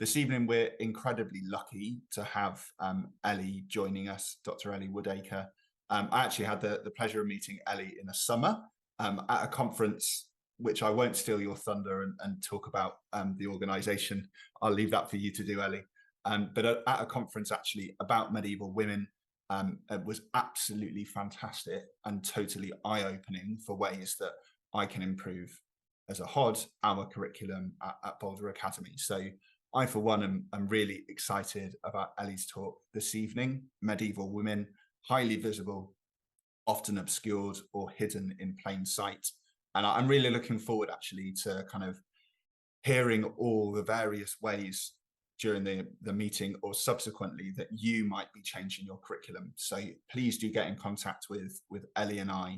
This evening, we're incredibly lucky to have Ellie joining us, Dr. Ellie Woodacre. I actually had the pleasure of meeting Ellie in the summer at a conference, which I won't steal your thunder and talk about the organisation. I'll leave that for you to do, Ellie. But at a conference actually about medieval women, it was absolutely fantastic and totally eye-opening for ways that I can improve as a HOD our curriculum at Boulder Academy. So I, for one, am really excited about Ellie's talk this evening. Medieval women, highly visible, often obscured or hidden in plain sight. And I'm really looking forward actually to kind of hearing all the various ways during the meeting or subsequently that you might be changing your curriculum. So please do get in contact with Ellie and I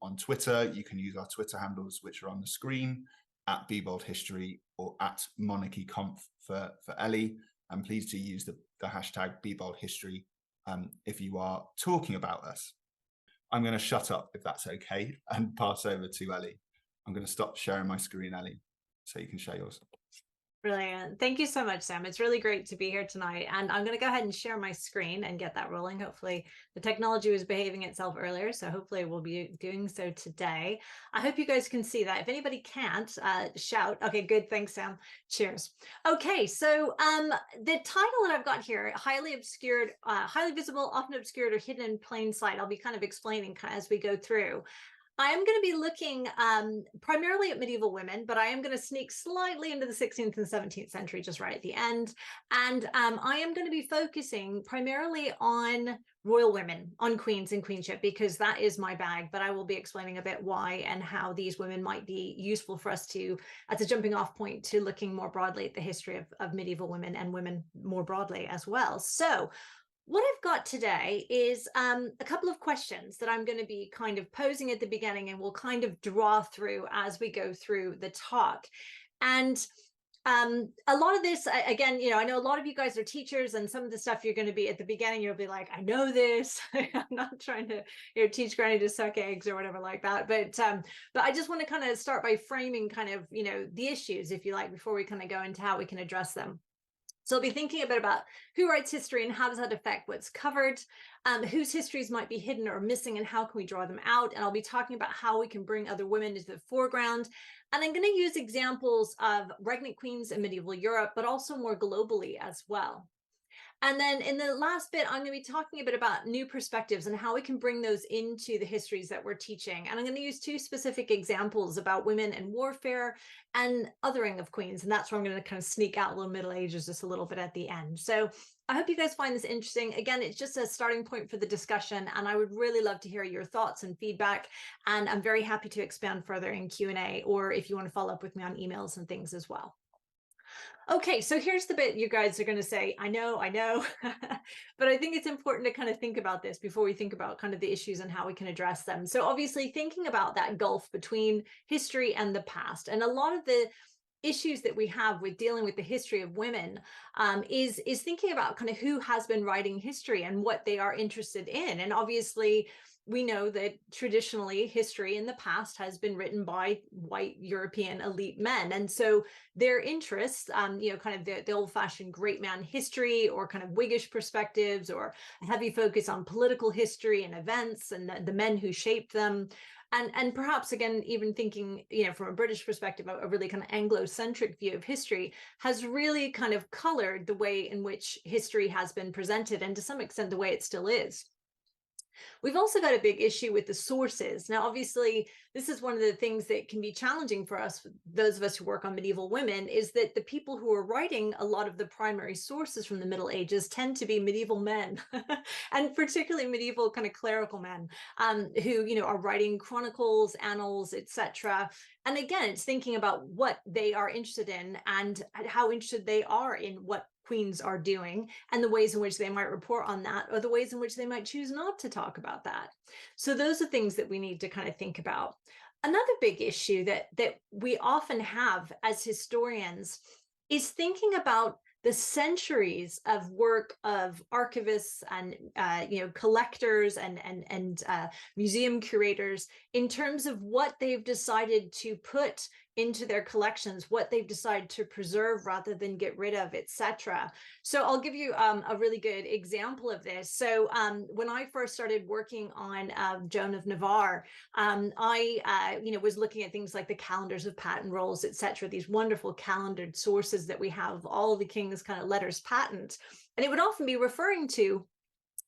on Twitter. You can use our Twitter handles, which are on the screen, at BeBoldHistory or at MonarchyConf for Ellie. And please do use the hashtag BeBoldHistory if you are talking about us. I'm going to shut up, if that's okay, and pass over to Ellie. I'm going to stop sharing my screen, Ellie, so you can share yours. Brilliant. Thank you so much, Sam. It's really great to be here tonight. And I'm going to go ahead and share my screen and get that rolling. Hopefully the technology was behaving itself earlier, so hopefully we'll be doing so today. I hope you guys can see that. If anybody can't, shout. Okay, good. Thanks, Sam. Cheers. Okay, so the title that I've got here, highly obscured, highly visible, often obscured or hidden in plain sight. I'll be kind of explaining as we go through. I am going to be looking primarily at medieval women, but I am going to sneak slightly into the 16th and 17th century just right at the end. And I am going to be focusing primarily on royal women, on queens and queenship, because that is my bag. But I will be explaining a bit why and how these women might be useful for us to, as a jumping off point to looking more broadly at the history of medieval women and women more broadly as well. So what I've got today is a couple of questions that I'm going to be kind of posing at the beginning and we'll kind of draw through as we go through the talk. And a lot of this, again, I know a lot of you guys are teachers and some of the stuff you're going to be at the beginning, you'll be like, I know this. I'm not trying to teach Granny to suck eggs or whatever like that. But I just want to kind of start by framing kind of, the issues, if you like, before we kind of go into how we can address them. So I'll be thinking a bit about who writes history and how does that affect what's covered, whose histories might be hidden or missing and how can we draw them out. And I'll be talking about how we can bring other women into the foreground. And I'm going to use examples of regnant queens in medieval Europe, but also more globally as well. And then in the last bit, I'm going to be talking a bit about new perspectives and how we can bring those into the histories that we're teaching. And I'm going to use two specific examples about women and warfare and othering of queens. And that's where I'm going to kind of sneak out a little Middle Ages just a little bit at the end. So I hope you guys find this interesting. Again, it's just a starting point for the discussion. And I would really love to hear your thoughts and feedback. And I'm very happy to expand further in Q&A, or if you want to follow up with me on emails and things as well. Okay, so here's the bit you guys are going to say, I know, but I think it's important to kind of think about this before we think about kind of the issues and how we can address them. So obviously thinking about that gulf between history and the past, and a lot of the issues that we have with dealing with the history of women is thinking about kind of who has been writing history and what they are interested in. And obviously we know that traditionally history in the past has been written by white European elite men. And so their interests, kind of the old-fashioned great man history or kind of Whiggish perspectives or a heavy focus on political history and events and the men who shaped them. And perhaps, again, even thinking, from a British perspective, a really kind of Anglo-centric view of history has really kind of colored the way in which history has been presented and to some extent the way it still is. We've also got a big issue with the sources. Now, obviously, this is one of the things that can be challenging for us, those of us who work on medieval women, is that the people who are writing a lot of the primary sources from the Middle Ages tend to be medieval men, and particularly medieval kind of clerical men who, are writing chronicles, annals, etc. And again, it's thinking about what they are interested in and how interested they are in what queens are doing and the ways in which they might report on that or the ways in which they might choose not to talk about that. So those are things that we need to kind of think about. Another big issue that we often have as historians is thinking about the centuries of work of archivists and collectors and museum curators in terms of what they've decided to put into their collections, what they've decided to preserve rather than get rid of, etc. So I'll give you a really good example of this. So when I first started working on Joan of Navarre, I was looking at things like the calendars of patent rolls, etc., these wonderful calendared sources that we have, all the king's kind of letters patent. And it would often be referring to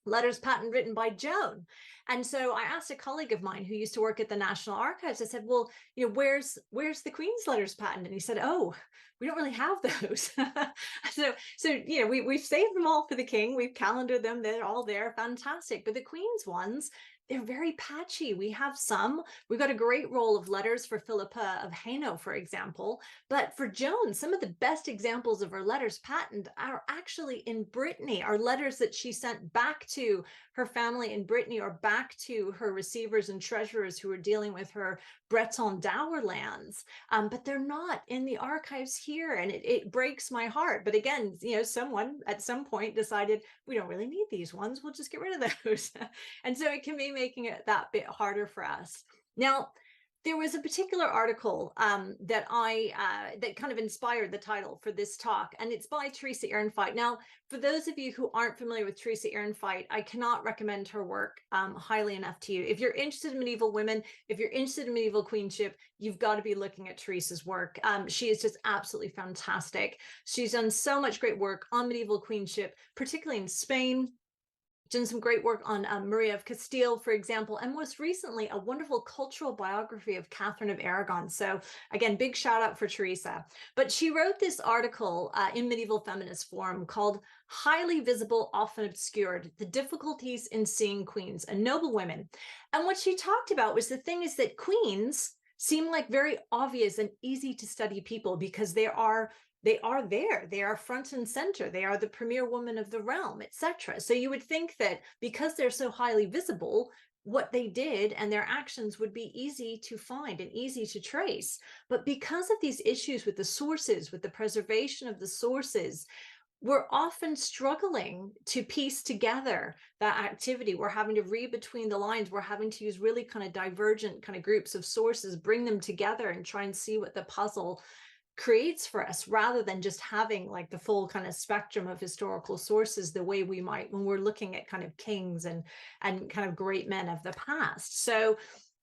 letters patent written by Joan. And so I asked a colleague of mine who used to work at the National Archives, I said, well, where's the Queen's letters patent? And he said, oh, we don't really have those. so we've saved them all for the king. We've calendared them. They're all there. Fantastic. But the Queen's ones, they're very patchy. We have some. We've got a great roll of letters for Philippa of Hainaut, for example. But for Joan, some of the best examples of her letters patent are actually in Brittany, are letters that she sent back to her family in Brittany or back to her receivers and treasurers who were dealing with her Breton dower lands. But they're not in the archives here, and it breaks my heart. But again, someone at some point decided we don't really need these ones. We'll just get rid of those. And so it can be making it that bit harder for us. Now, there was a particular article that kind of inspired the title for this talk, and it's by Teresa Ehrenfeit. Now, for those of you who aren't familiar with Teresa Ehrenfeit, I cannot recommend her work highly enough to you. If you're interested in medieval women, if you're interested in medieval queenship, you've got to be looking at Teresa's work. She is just absolutely fantastic. She's done so much great work on medieval queenship, particularly in Spain. Done some great work on Maria of Castile, for example, and most recently, a wonderful cultural biography of Catherine of Aragon. So again, big shout out for Teresa. But she wrote this article in Medieval Feminist Forum called Highly Visible, Often Obscured, The Difficulties in Seeing Queens and Noble Women. And what she talked about was the thing is that queens seem like very obvious and easy to study people because they are there. They are front and center. They are the premier woman of the realm, etc. So you would think that because they're so highly visible, what they did and their actions would be easy to find and easy to trace. But because of these issues with the sources, with the preservation of the sources, we're often struggling to piece together that activity. We're having to read between the lines. We're having to use really kind of divergent kind of groups of sources, bring them together and try and see what the puzzle creates for us, rather than just having like the full kind of spectrum of historical sources the way we might when we're looking at kind of kings and kind of great men of the past. So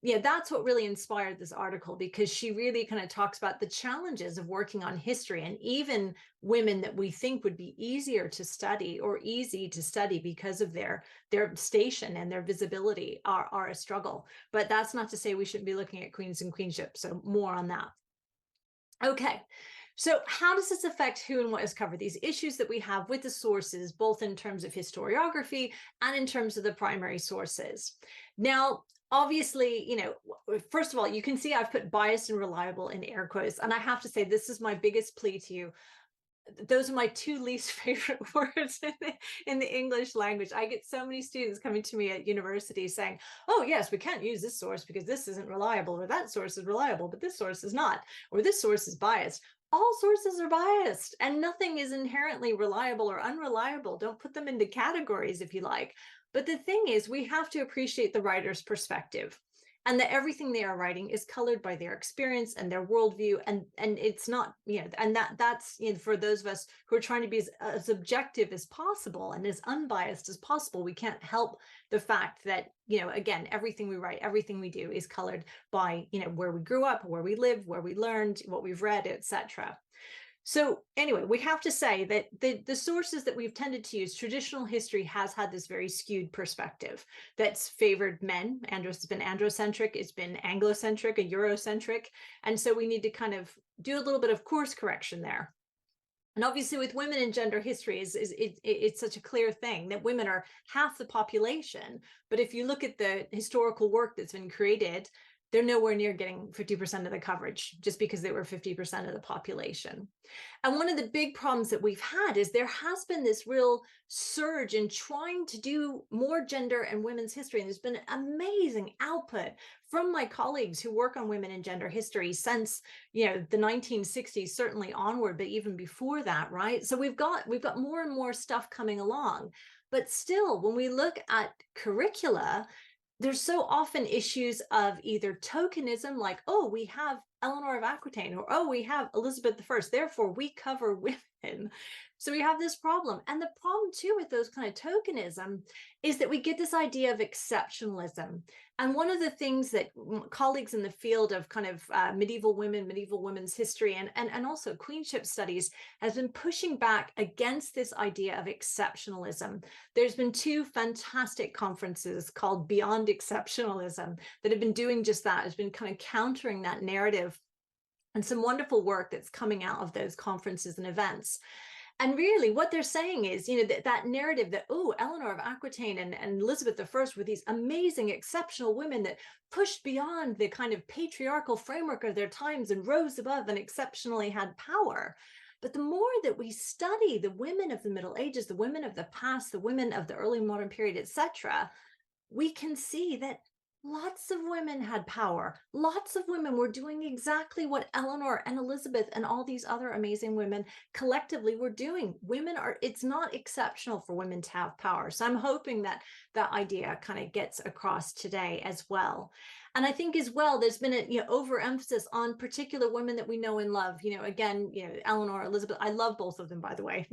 yeah, that's what really inspired this article, because she really kind of talks about the challenges of working on history, and even women that we think would be easier to study or easy to study because of their station and their visibility are a struggle. But that's not to say we shouldn't be looking at queens and queenship. So more on that. Okay, so how does this affect who and what is covered? These issues that we have with the sources, both in terms of historiography and in terms of the primary sources. Now, obviously, first of all, you can see I've put biased and reliable in air quotes, and I have to say this is my biggest plea to you. Those are my two least favorite words in the English language. I get so many students coming to me at university saying, oh, yes, we can't use this source because this isn't reliable, or that source is reliable, but this source is not, or this source is biased. All sources are biased, and nothing is inherently reliable or unreliable. Don't put them into categories if you like. But the thing is, we have to appreciate the writer's perspective, and that everything they are writing is colored by their experience and their worldview, and it's not, and that's for those of us who are trying to be as objective as possible and as unbiased as possible. We can't help the fact that again, everything we write, everything we do is colored by where we grew up, where we live, where we learned, what we've read, etc. So anyway, we have to say that the sources that we've tended to use, traditional history has had this very skewed perspective that's favored men. It's been androcentric, it's been Anglocentric, a Eurocentric. And so we need to kind of do a little bit of course correction there. And obviously with women in gender history, it's such a clear thing that women are half the population. But if you look at the historical work that's been created, they're nowhere near getting 50% of the coverage just because they were 50% of the population. And one of the big problems that we've had is there has been this real surge in trying to do more gender and women's history. And there's been amazing output from my colleagues who work on women and gender history since, the 1960s, certainly onward, but even before that, right? So we've got more and more stuff coming along. But still, when we look at curricula, there's so often issues of either tokenism, like, oh, we have Eleanor of Aquitaine, or oh, we have Elizabeth I, therefore we cover women. So we have this problem. And the problem too with those kind of tokenism is that we get this idea of exceptionalism. And one of the things that colleagues in the field of kind of medieval women's history, and also queenship studies has been pushing back against this idea of exceptionalism. There's been two fantastic conferences called Beyond Exceptionalism that have been doing just that, has been kind of countering that narrative, and some wonderful work that's coming out of those conferences and events. And really what they're saying is, that narrative that, oh, Eleanor of Aquitaine and Elizabeth I were these amazing, exceptional women that pushed beyond the kind of patriarchal framework of their times and rose above and exceptionally had power. But the more that we study the women of the Middle Ages, the women of the past, the women of the early modern period, etc., we can see that lots of women had power. Lots of women were doing exactly what Eleanor and Elizabeth and all these other amazing women collectively were doing. It's not exceptional for women to have power. So I'm hoping that that idea kind of gets across today as well. And I think as well, there's been a overemphasis on particular women that we know and love. Eleanor, Elizabeth. I love both of them, by the way.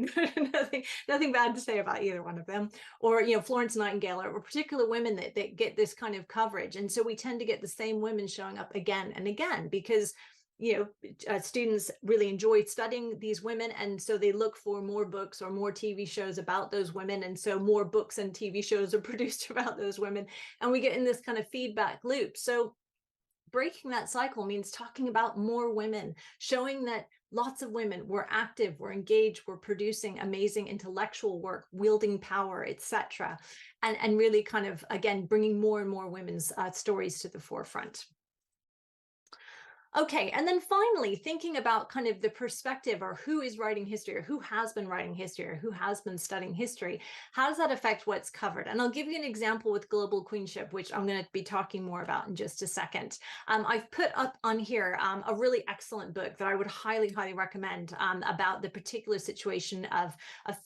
nothing bad to say about either one of them. Or Florence Nightingale, or particular women that get this kind of coverage. And so we tend to get the same women showing up again and again because students really enjoy studying these women, and so they look for more books or more TV shows about those women, and so more books and TV shows are produced about those women, and we get in this kind of feedback loop. So breaking that cycle means talking about more women, showing that lots of women were active, were engaged, were producing amazing intellectual work, wielding power, etc., and really kind of, again, bringing more and more women's stories to the forefront. Okay, and then finally, thinking about kind of the perspective, or who is writing history, or who has been writing history, or who has been studying history, how does that affect what's covered? And I'll give you an example with global queenship, which I'm going to be talking more about in just a second. I've put up on here a really excellent book that I would highly, highly recommend about the particular situation of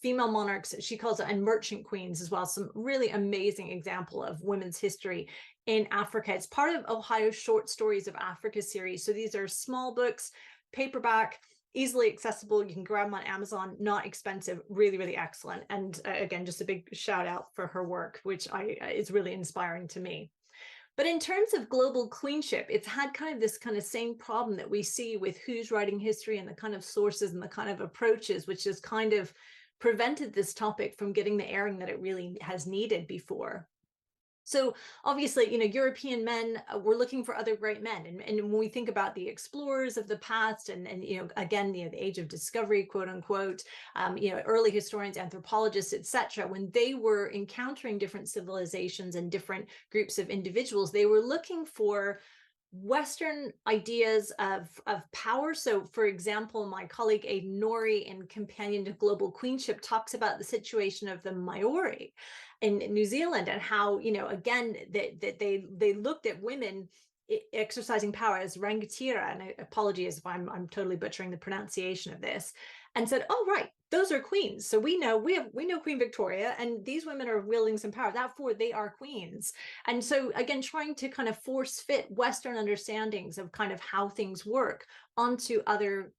female monarchs, she calls it, and merchant queens as well. Some really amazing example of women's history in Africa. It's part of Ohio's Short Stories of Africa series. So these are small books, paperback, easily accessible. You can grab them on Amazon, not expensive, really, really excellent. And again, just a big shout out for her work, which is really inspiring to me. But in terms of global queenship, it's had kind of this kind of same problem that we see with who's writing history and the kind of sources and the kind of approaches, which has kind of prevented this topic from getting the airing that it really has needed before. So obviously, European men were looking for other great men. And when we think about the explorers of the past and again, the age of discovery, quote unquote, early historians, anthropologists, etc., when they were encountering different civilizations and different groups of individuals, they were looking for Western ideas of power. So, for example, my colleague Aidan Norrie in Companion to Global Queenship talks about the situation of the Maori in New Zealand, and how, again, that they looked at women exercising power as rangatira, and apologies if I'm totally butchering the pronunciation of this, and said, oh, right, those are queens. So we know Queen Victoria, and these women are wielding some power, therefore they are queens. And so again, trying to kind of force fit Western understandings of kind of how things work onto other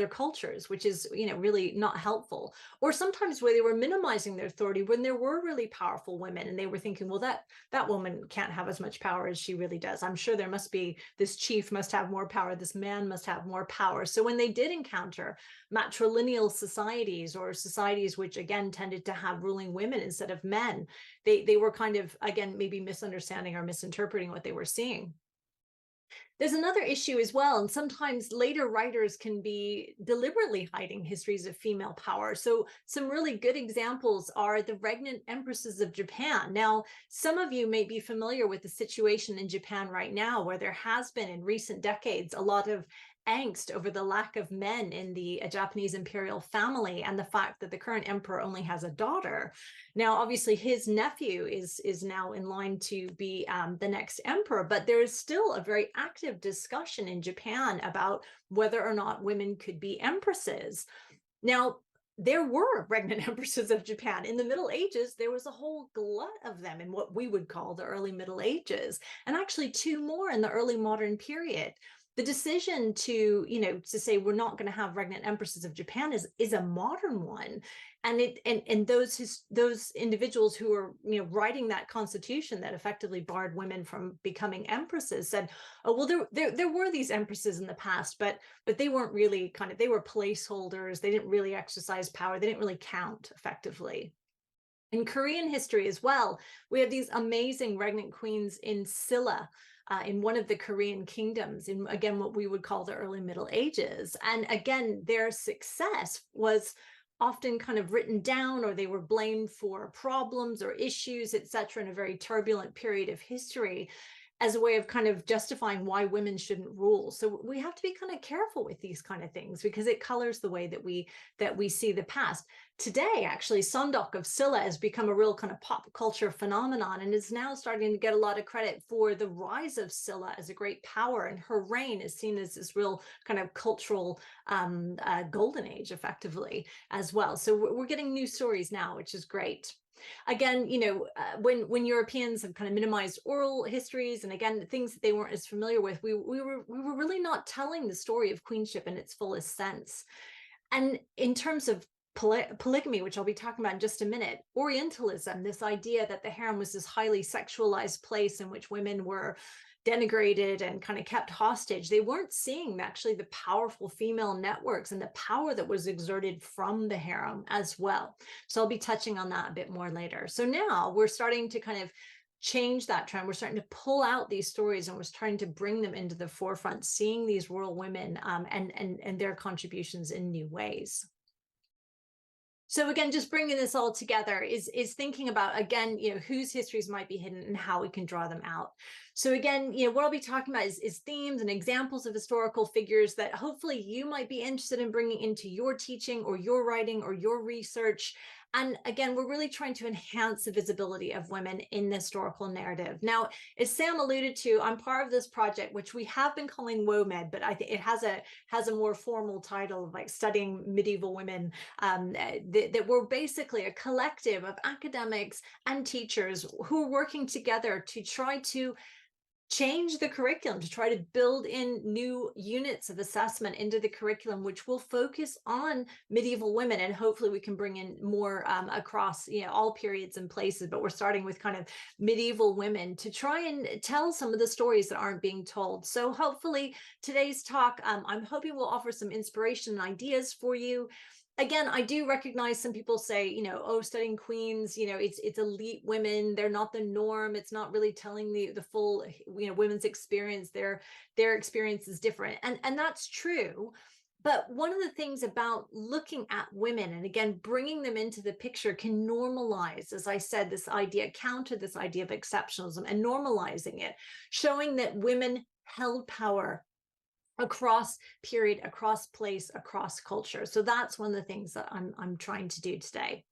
cultures, which is really not helpful. Or sometimes where they were minimizing their authority when there were really powerful women, and they were thinking, well, that woman can't have as much power as she really does. I'm sure there must be, this chief must have more power, this man must have more power. So when they did encounter matrilineal societies, or societies which again tended to have ruling women instead of men, they were kind of, again, maybe misunderstanding or misinterpreting what they were seeing. There's another issue as well, and sometimes later writers can be deliberately hiding histories of female power. So some really good examples are the regnant empresses of Japan. Now, some of you may be familiar with the situation in Japan right now, where there has been in recent decades a lot of angst over the lack of men in the Japanese imperial family, and the fact that the current emperor only has a daughter. Now, obviously, his nephew is now in line to be the next emperor, but there is still a very active discussion in Japan about whether or not women could be empresses. Now, there were regnant empresses of Japan. In the Middle Ages, there was a whole glut of them in what we would call the early Middle Ages, and actually 2 more in the early modern period. the decision to, to say we're not going to have regnant empresses of Japan is a modern one. And those individuals who are, writing that constitution that effectively barred women from becoming empresses said, oh, well, there were these empresses in the past, but they weren't really they were placeholders. They didn't really exercise power. They didn't really count effectively. In Korean history as well, we have these amazing regnant queens in Silla, in one of the Korean kingdoms, in again what we would call the early Middle Ages. And again, their success was often kind of written down, or they were blamed for problems or issues, etc., in a very turbulent period of history, as a way of kind of justifying why women shouldn't rule. So we have to be kind of careful with these kind of things, because it colors the way that we see the past. Today, actually, Sondok of Silla has become a real kind of pop culture phenomenon, and is now starting to get a lot of credit for the rise of Silla as a great power, and her reign is seen as this real kind of cultural golden age, effectively, as well. So we're getting new stories now, which is great. Again, when Europeans have kind of minimized oral histories, and again, things that they weren't as familiar with, we were really not telling the story of queenship in its fullest sense. And in terms of polygamy, which I'll be talking about in just a minute, Orientalism, this idea that the harem was this highly sexualized place in which women were denigrated and kind of kept hostage. They weren't seeing actually the powerful female networks and the power that was exerted from the harem as well. So I'll be touching on that a bit more later. So now we're starting to kind of change that trend. We're starting to pull out these stories, and we're starting to bring them into the forefront, seeing these royal women and their contributions in new ways. So again, just bringing this all together is thinking about, again, whose histories might be hidden and how we can draw them out. So again, what I'll be talking about is themes and examples of historical figures that hopefully you might be interested in bringing into your teaching or your writing or your research. And again, we're really trying to enhance the visibility of women in the historical narrative. Now, as Sam alluded to, I'm part of this project, which we have been calling WOMED, but I think it has a more formal title of like studying medieval women. That we're basically a collective of academics and teachers who are working together to try to change the curriculum, to try to build in new units of assessment into the curriculum, which will focus on medieval women. And hopefully we can bring in more across all periods and places, but we're starting with kind of medieval women to try and tell some of the stories that aren't being told. So hopefully today's talk, I'm hoping will offer some inspiration and ideas for you. Again, I do recognize some people say, oh, studying queens, it's elite women. They're not the norm. It's not really telling the full, women's experience. Their experience is different. And that's true. But one of the things about looking at women, and again, bringing them into the picture, can normalize, as I said, this idea, counter this idea of exceptionalism and normalizing it, showing that women held power across period, across place, across culture. So that's one of the things that I'm trying to do today.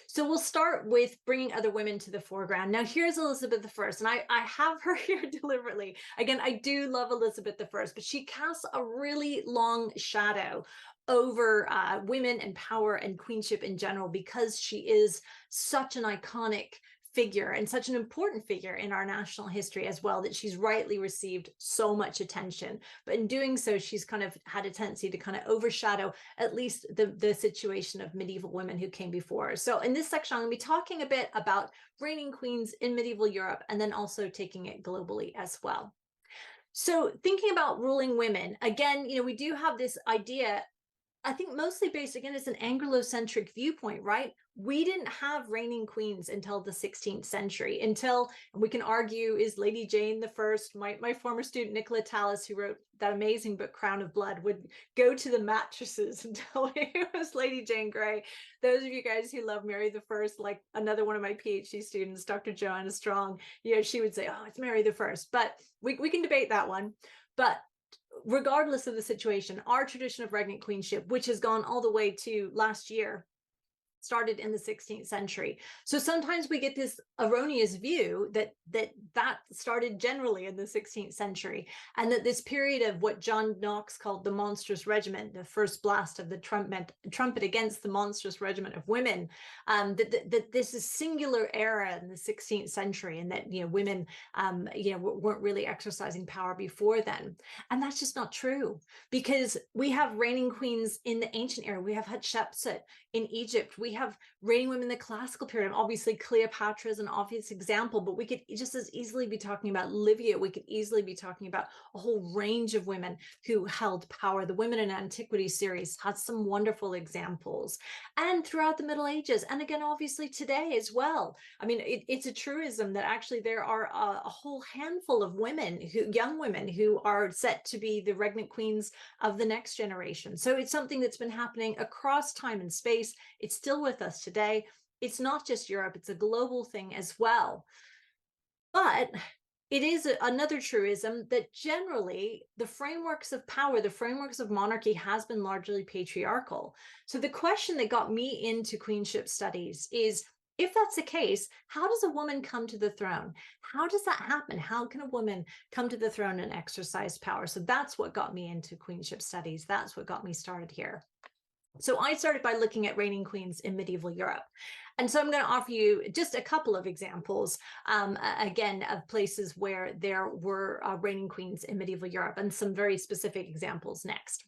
So we'll start with bringing other women to the foreground. Now here's Elizabeth I, and I have her here deliberately. Again, I do love Elizabeth I, but she casts a really long shadow over women and power and queenship in general, because she is such an iconic figure and such an important figure in our national history as well, that she's rightly received so much attention. But in doing so, she's kind of had a tendency to kind of overshadow at least the situation of medieval women who came before her. So in this section, I'm going to be talking a bit about reigning queens in medieval Europe, and then also taking it globally as well. So thinking about ruling women, again, we do have this idea, I think mostly based, again, as an Anglo-centric viewpoint, right? We didn't have reigning queens until the 16th century, until, and we can argue, is Lady Jane the First. My former student, Nicola Tallis, who wrote that amazing book, Crown of Blood, would go to the mattresses and tell me it was Lady Jane Grey. Those of you guys who love Mary the First, like another one of my PhD students, Dr. Joanna Strong, she would say, oh, it's Mary the First. But we can debate that one. But regardless of the situation, our tradition of regnant queenship, which has gone all the way to last year, started in the 16th century. So sometimes we get this erroneous view that started generally in the 16th century, and that this period of what John Knox called the monstrous regiment, the first blast of the trumpet against the monstrous regiment of women, that this is singular era in the 16th century, and that women weren't really exercising power before then. And that's just not true, because we have reigning queens in the ancient era. We have Hatshepsut in Egypt. We have reigning women in the classical period. And obviously Cleopatra is an obvious example, but we could just as easily be talking about Livia. We could easily be talking about a whole range of women who held power. The Women in Antiquity series has some wonderful examples. And throughout the Middle Ages, and again, obviously today as well. I mean, it's a truism that actually there are a whole handful of women, young women, who are set to be the regnant queens of the next generation. So it's something that's been happening across time and space. It's still with us today. It's not just Europe, it's a global thing as well. But it is another truism that generally the frameworks of power, the frameworks of monarchy, has been largely patriarchal. So the question that got me into queenship studies is, if that's the case, how does a woman come to the throne? How does that happen? How can a woman come to the throne and exercise power? So that's what got me into queenship studies. That's what got me started here. So I started by looking at reigning queens in medieval Europe. And so I'm going to offer you just a couple of examples, again, of places where there were reigning queens in medieval Europe, and some very specific examples next.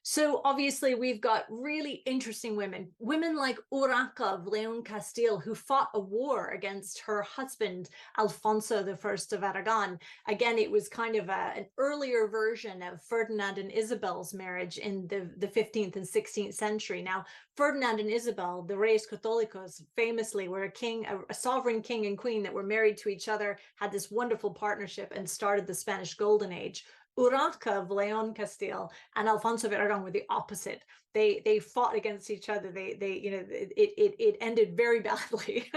So obviously we've got really interesting women like Urraca of Leon Castile, who fought a war against her husband, Alfonso I of Aragon. Again, it was kind of an earlier version of Ferdinand and Isabel's marriage in the 15th and 16th century. Now, Ferdinand and Isabel, the Reyes Católicos, famously were a sovereign king and queen that were married to each other, had this wonderful partnership, and started the Spanish Golden Age. Urraca of Leon Castile and Alfonso of Aragon were the opposite. They fought against each other. It ended very badly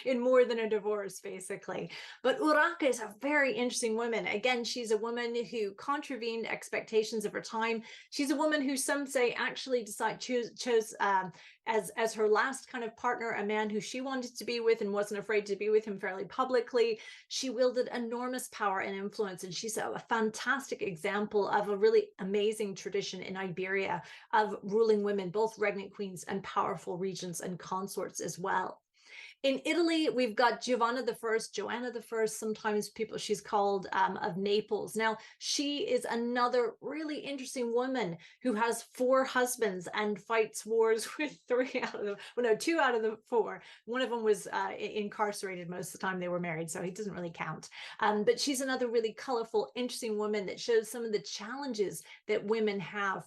in more than a divorce, basically. But Urraca is a very interesting woman. Again, she's a woman who contravened expectations of her time. She's a woman who some say actually chose as her last kind of partner a man who she wanted to be with and wasn't afraid to be with him fairly publicly. She wielded enormous power and influence, and she's a fantastic example of a really amazing tradition in Iberia of ruling women, both regnant queens and powerful regents and consorts as well. In Italy, we've got Joanna I, sometimes she's called, of Naples. Now, she is another really interesting woman who has 4 husbands and fights wars with 2 out of the 4. One of them was incarcerated most of the time they were married, so he doesn't really count. But she's another really colorful, interesting woman that shows some of the challenges that women have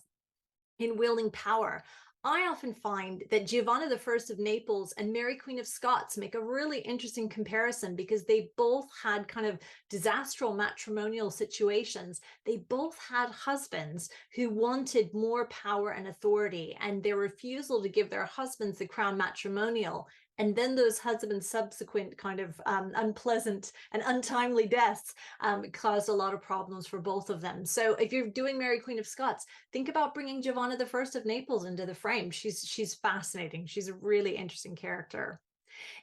in wielding power. I often find that Giovanna I of Naples and Mary Queen of Scots make a really interesting comparison, because they both had kind of disastrous matrimonial situations. They both had husbands who wanted more power and authority, and their refusal to give their husbands the crown matrimonial, and then those husbands' subsequent kind of unpleasant and untimely deaths caused a lot of problems for both of them. So if you're doing Mary Queen of Scots, think about bringing Giovanna I of Naples into the frame. She's fascinating. She's a really interesting character.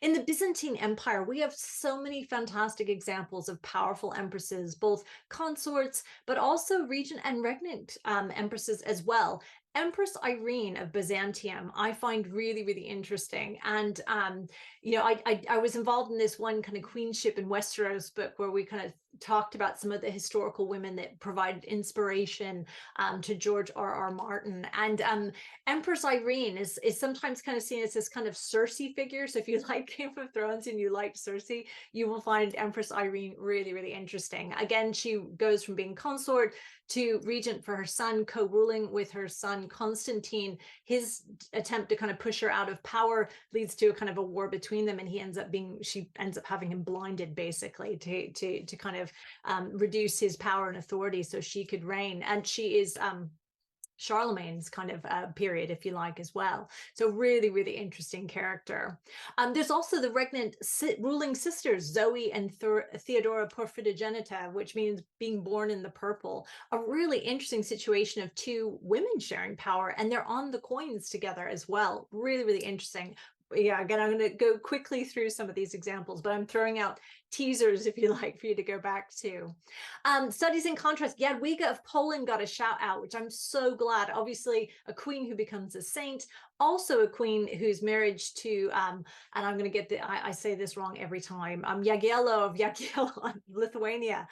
In the Byzantine Empire, we have so many fantastic examples of powerful empresses, both consorts, but also regent and regnant empresses as well. Empress Irene of Byzantium, I find really, really interesting. And, I was involved in this one kind of Queenship in Westeros book where we kind of talked about some of the historical women that provided inspiration to George R.R. Martin. And Empress Irene is sometimes kind of seen as this kind of Cersei figure. So if you like Game of Thrones and you like Cersei, you will find Empress Irene really, really interesting. Again, she goes from being consort to regent for her son, co-ruling with her son Constantine. His attempt to kind of push her out of power leads to a kind of a war between them, and she ends up having him blinded, basically, to kind of reduce his power and authority so she could reign. And she is Charlemagne's kind of period, if you like, as well. So really, really interesting character. There's also the regnant ruling sisters, Zoe and Theodora Porphyrogenita, which means being born in the purple. A really interesting situation of 2 women sharing power, and they're on the coins together as well. Really, really interesting. yeah, again, I'm going to go quickly through some of these examples, but I'm throwing out teasers, if you like, for you to go back to. Studies in contrast, Jadwiga of Poland got a shout out, which I'm so glad. Obviously, a queen who becomes a saint, also a queen who's married to, and I'm going to get I say this wrong every time, Jagiello of Jagiello, Lithuania,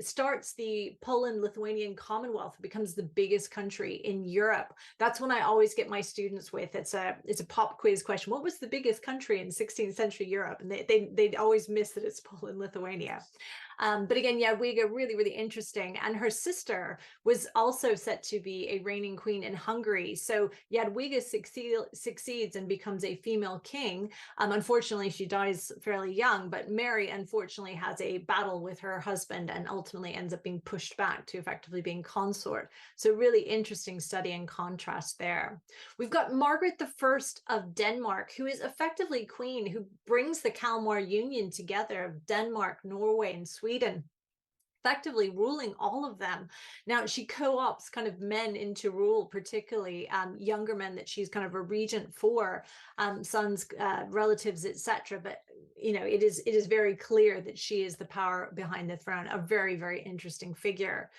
starts the Poland-Lithuanian Commonwealth, becomes the biggest country in Europe. That's when I always get my students with, it's a pop quiz question. What was the biggest country in 16th century Europe? And they'd always miss that it's Poland, Lithuania. But again, Jadwiga, really, really interesting. And her sister was also set to be a reigning queen in Hungary. So Jadwiga succeeds and becomes a female king. Unfortunately, she dies fairly young, but Mary, unfortunately, has a battle with her husband and ultimately ends up being pushed back to effectively being consort. So really interesting study and contrast there. We've got Margaret I of Denmark, who is effectively queen, who brings the Kalmar Union together of Denmark, Norway, and Sweden, effectively ruling all of them. Now, she co-opts kind of men into rule, particularly younger men that she's kind of a regent for, sons, relatives, etc. But you know, it is very clear that she is the power behind the throne. A very, very interesting figure.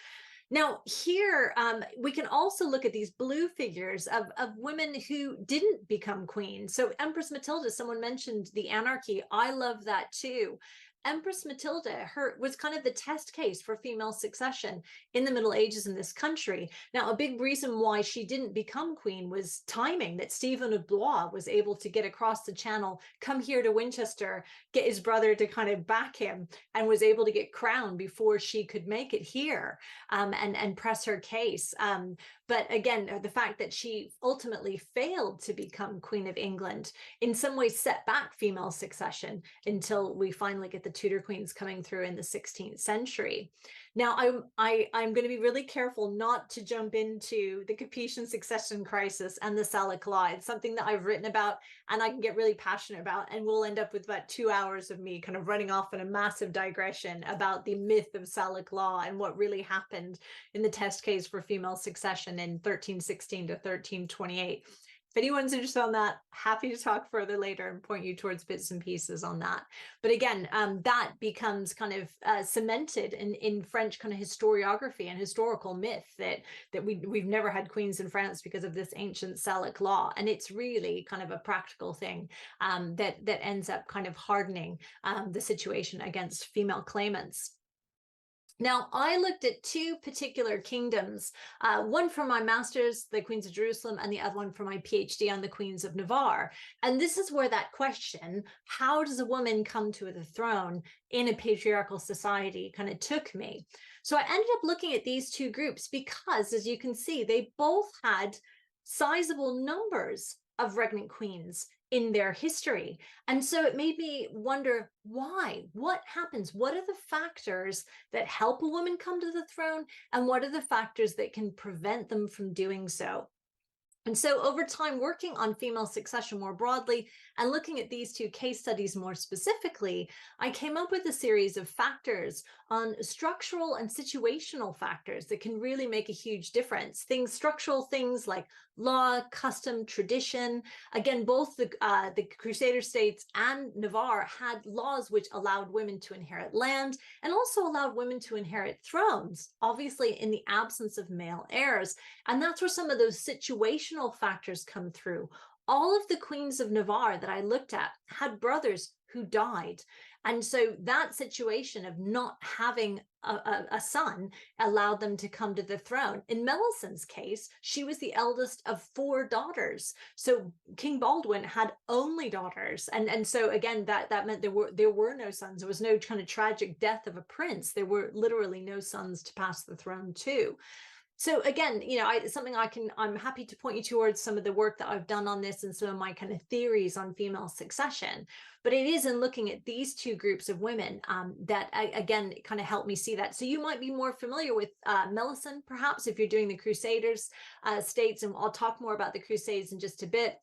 Now, here we can also look at these blue figures of women who didn't become queen. So Empress Matilda, someone mentioned the anarchy. I love that too. Empress Matilda, was kind of the test case for female succession in the Middle Ages in this country. Now, a big reason why she didn't become queen was timing, that Stephen of Blois was able to get across the channel, come here to Winchester, get his brother to kind of back him, and was able to get crowned before she could make it here and press her case. But again, the fact that she ultimately failed to become Queen of England in some ways set back female succession until we finally get the Tudor queens coming through in the 16th century. Now, I'm going to be really careful not to jump into the Capetian succession crisis and the Salic Law. It's something that I've written about and I can get really passionate about, and we'll end up with about 2 hours of me kind of running off in a massive digression about the myth of Salic Law and what really happened in the test case for female succession in 1316 to 1328. If anyone's interested on that, happy to talk further later and point you towards bits and pieces on that. But again, that becomes kind of cemented in French kind of historiography and historical myth that we've never had queens in France because of this ancient Salic law. And it's really kind of a practical thing that ends up kind of hardening the situation against female claimants. Now, I looked at two particular kingdoms, one for my master's, the Queens of Jerusalem, and the other one for my PhD on the Queens of Navarre. And this is where that question, how does a woman come to the throne in a patriarchal society, kind of took me. So I ended up looking at these two groups because, as you can see, they both had sizable numbers of regnant queens in their history. And so it made me wonder why, what happens? What are the factors that help a woman come to the throne? And what are the factors that can prevent them from doing so? And so over time, working on female succession more broadly and looking at these two case studies more specifically, I came up with a series of factors on structural and situational factors that can really make a huge difference. Structural things like law, custom, tradition. Again, both the Crusader states and Navarre had laws which allowed women to inherit land and also allowed women to inherit thrones, obviously in the absence of male heirs. And that's where some of those situational factors come through. All of the queens of Navarre that I looked at had brothers who died. And so that situation of not having a son allowed them to come to the throne. In Melisand's case, she was the eldest of 4 daughters. So King Baldwin had only daughters. And so again, that meant there were no sons. There was no kind of tragic death of a prince. There were literally no sons to pass the throne to. So again, you know, I'm happy to point you towards some of the work that I've done on this and some of my kind of theories on female succession. But it is in looking at these two groups of women that, again, kind of helped me see that. So you might be more familiar with Melisande, perhaps, if you're doing the Crusaders states, and I'll talk more about the Crusades in just a bit.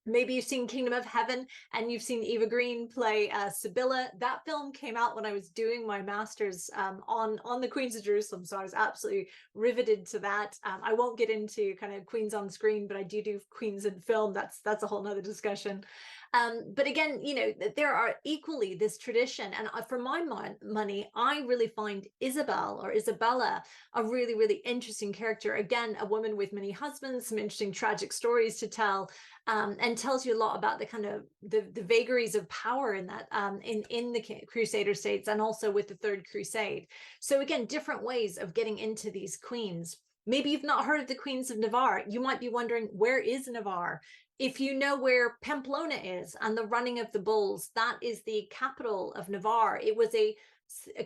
Maybe you've seen Kingdom of Heaven and you've seen Eva Green play Sibylla. That film came out when I was doing my master's on the Queens of Jerusalem, so I was absolutely riveted to that. I won't get into kind of queens on screen, but I do queens in film. That's a whole nother discussion. But again, you know, there are equally this tradition, and for my money, I really find Isabel or Isabella a really, really interesting character. Again, a woman with many husbands, some interesting tragic stories to tell, and tells you a lot about the kind of the vagaries of power in that in the Crusader states, and also with the Third Crusade. So again, different ways of getting into these queens. Maybe you've not heard of the Queens of Navarre. You might be wondering, where is Navarre? If you know where Pamplona is and the running of the bulls, that is the capital of Navarre. It was a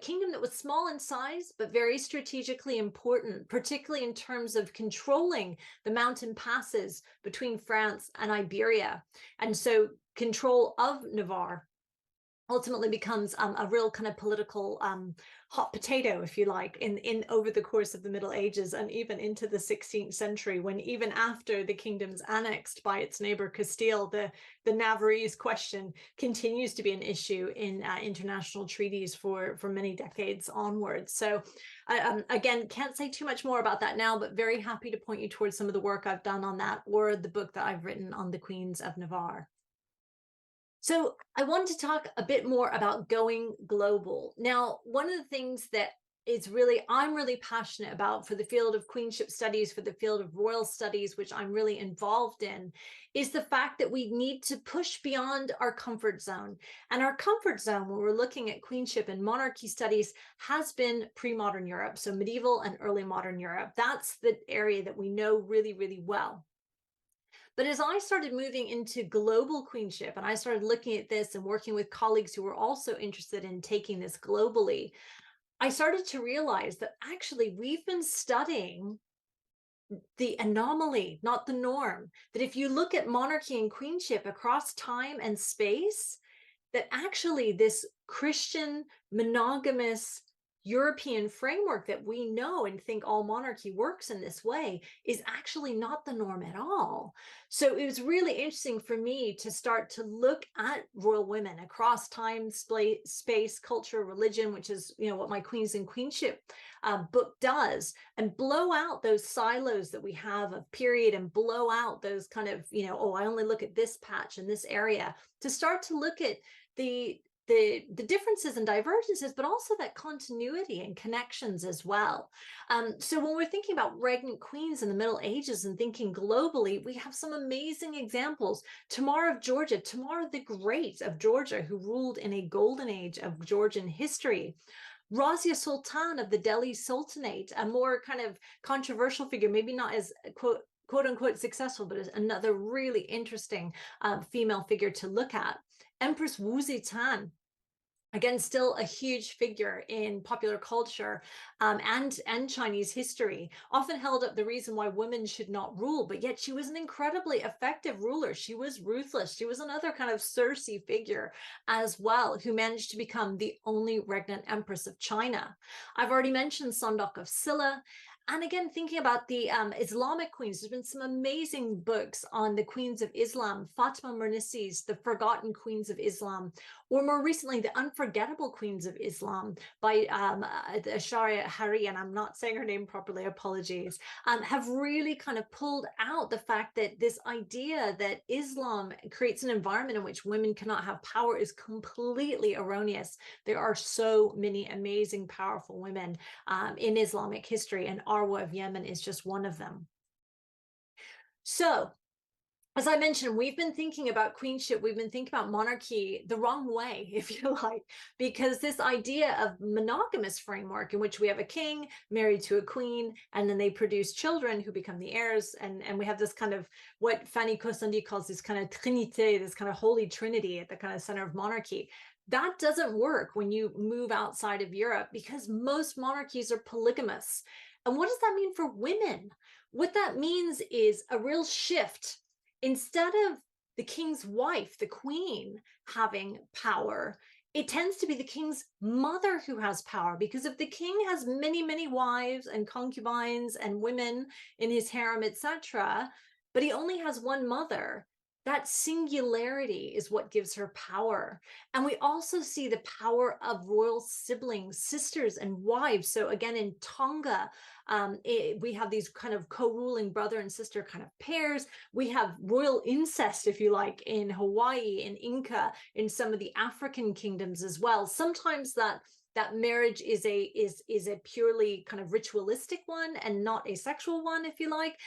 kingdom that was small in size, but very strategically important, particularly in terms of controlling the mountain passes between France and Iberia. And so control of Navarre ultimately becomes a real kind of political hot potato, if you like, in over the course of the Middle Ages and even into the 16th century, when even after the kingdom's annexed by its neighbor Castile, the Navarrese question continues to be an issue in international treaties for many decades onwards. So again, can't say too much more about that now, but very happy to point you towards some of the work I've done on that, or the book that I've written on the Queens of Navarre. So I wanted to talk a bit more about going global. Now, one of the things that I'm really passionate about for the field of queenship studies, for the field of royal studies, which I'm really involved in, is the fact that we need to push beyond our comfort zone. And our comfort zone, when we're looking at queenship and monarchy studies, has been pre-modern Europe, so medieval and early modern Europe. That's the area that we know really, really well. But as I started moving into global queenship and I started looking at this and working with colleagues who were also interested in taking this globally, I started to realize that actually we've been studying the anomaly, not the norm. That if you look at monarchy and queenship across time and space, that actually this Christian monogamous European framework that we know and think all monarchy works in this way is actually not the norm at all. So it was really interesting for me to start to look at royal women across time, space, culture, religion, which is, you know, what my Queens and Queenship book does, and blow out those silos that we have of period, and blow out those kind of, you know, oh, I only look at this patch in this area, to start to look at the differences and divergences, but also that continuity and connections as well. So when we're thinking about regnant queens in the Middle Ages and thinking globally, we have some amazing examples. Tamar of Georgia, Tamar the Great of Georgia, who ruled in a golden age of Georgian history. Razia Sultan of the Delhi Sultanate, a more kind of controversial figure, maybe not as quote unquote successful, but as another really interesting female figure to look at. Empress Wu Zetian, again, still a huge figure in popular culture and Chinese history, often held up the reason why women should not rule, but yet she was an incredibly effective ruler. She was ruthless. She was another kind of Circe figure as well, who managed to become the only regnant empress of China. I've already mentioned Sondok of Silla. And again, thinking about the Islamic queens, there's been some amazing books on the queens of Islam, Fatima Mernissi, The Forgotten Queens of Islam, or more recently, The Unforgettable Queens of Islam by Asharia Hari, and I'm not saying her name properly, apologies, have really kind of pulled out the fact that this idea that Islam creates an environment in which women cannot have power is completely erroneous. There are so many amazing, powerful women in Islamic history, and Arwa of Yemen is just one of them. So, as I mentioned, we've been thinking about queenship, we've been thinking about monarchy the wrong way, if you like, because this idea of monogamous framework in which we have a king married to a queen, and then they produce children who become the heirs, and we have this kind of what Fanny Cosandi calls this kind of trinité, this kind of holy trinity at the kind of center of monarchy. That doesn't work when you move outside of Europe, because most monarchies are polygamous. And what does that mean for women? What that means is a real shift. Instead of the king's wife, the queen, having power, it tends to be the king's mother who has power, because if the king has many, many wives and concubines and women in his harem, etc., but he only has one mother, that singularity is what gives her power. And we also see the power of royal siblings, sisters, and wives. So again, in Tonga, we have these kind of co-ruling brother and sister kind of pairs. We have royal incest, if you like, in Hawaii, in Inca, in some of the African kingdoms as well. Sometimes that marriage is a purely kind of ritualistic one and not a sexual one, if you like.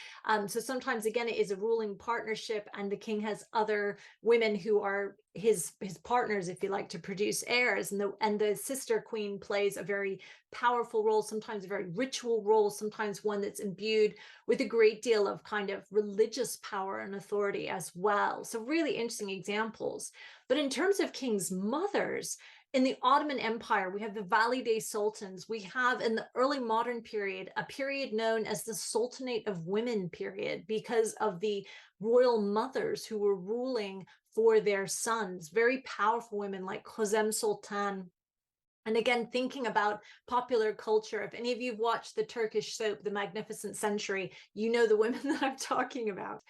So sometimes, again, it is a ruling partnership, and the king has other women who are his partners, if you like, to produce heirs. And the sister queen plays a very powerful role, sometimes a very ritual role, sometimes one that's imbued with a great deal of kind of religious power and authority as well. So really interesting examples. But in terms of kings' mothers, in the Ottoman Empire, we have the Valide Sultans. We have, in the early modern period, a period known as the Sultanate of Women period, because of the royal mothers who were ruling for their sons, very powerful women like Hosem Sultan. And again, thinking about popular culture, if any of you have watched the Turkish soap, The Magnificent Century, you know the women that I'm talking about.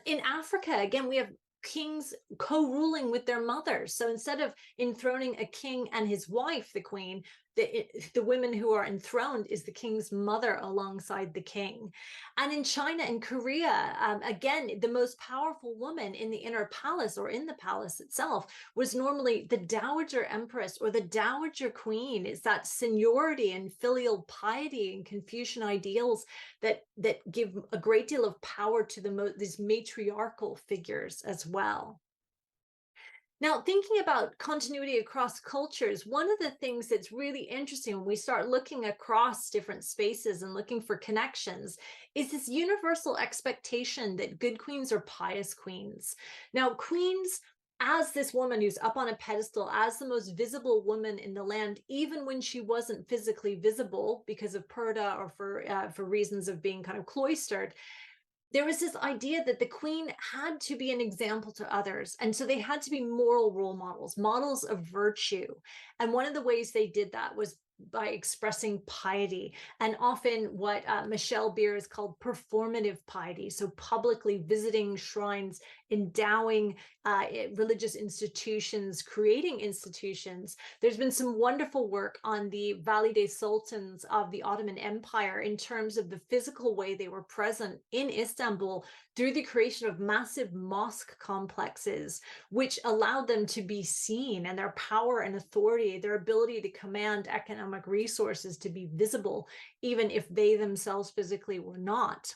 In Africa, again, we have kings co-ruling with their mothers. So instead of enthroning a king and his wife, the queen, the women who are enthroned is the king's mother alongside the king. And in China and Korea, again, the most powerful woman in the inner palace or in the palace itself was normally the dowager empress or the dowager queen. It's that seniority and filial piety and Confucian ideals that give a great deal of power to these matriarchal figures as well. Now, thinking about continuity across cultures, one of the things that's really interesting when we start looking across different spaces and looking for connections is this universal expectation that good queens are pious queens. Now, queens, as this woman who's up on a pedestal, as the most visible woman in the land, even when she wasn't physically visible because of purdah or for reasons of being kind of cloistered, there was this idea that the queen had to be an example to others. And so they had to be moral role models, models of virtue. And one of the ways they did that was by expressing piety, and often what Michelle Beer has called performative piety. So publicly visiting shrines, endowing religious institutions, creating institutions. There's been some wonderful work on the Valide Sultans of the Ottoman Empire in terms of the physical way they were present in Istanbul through the creation of massive mosque complexes, which allowed them to be seen, and their power and authority, their ability to command economic resources to be visible, even if they themselves physically were not.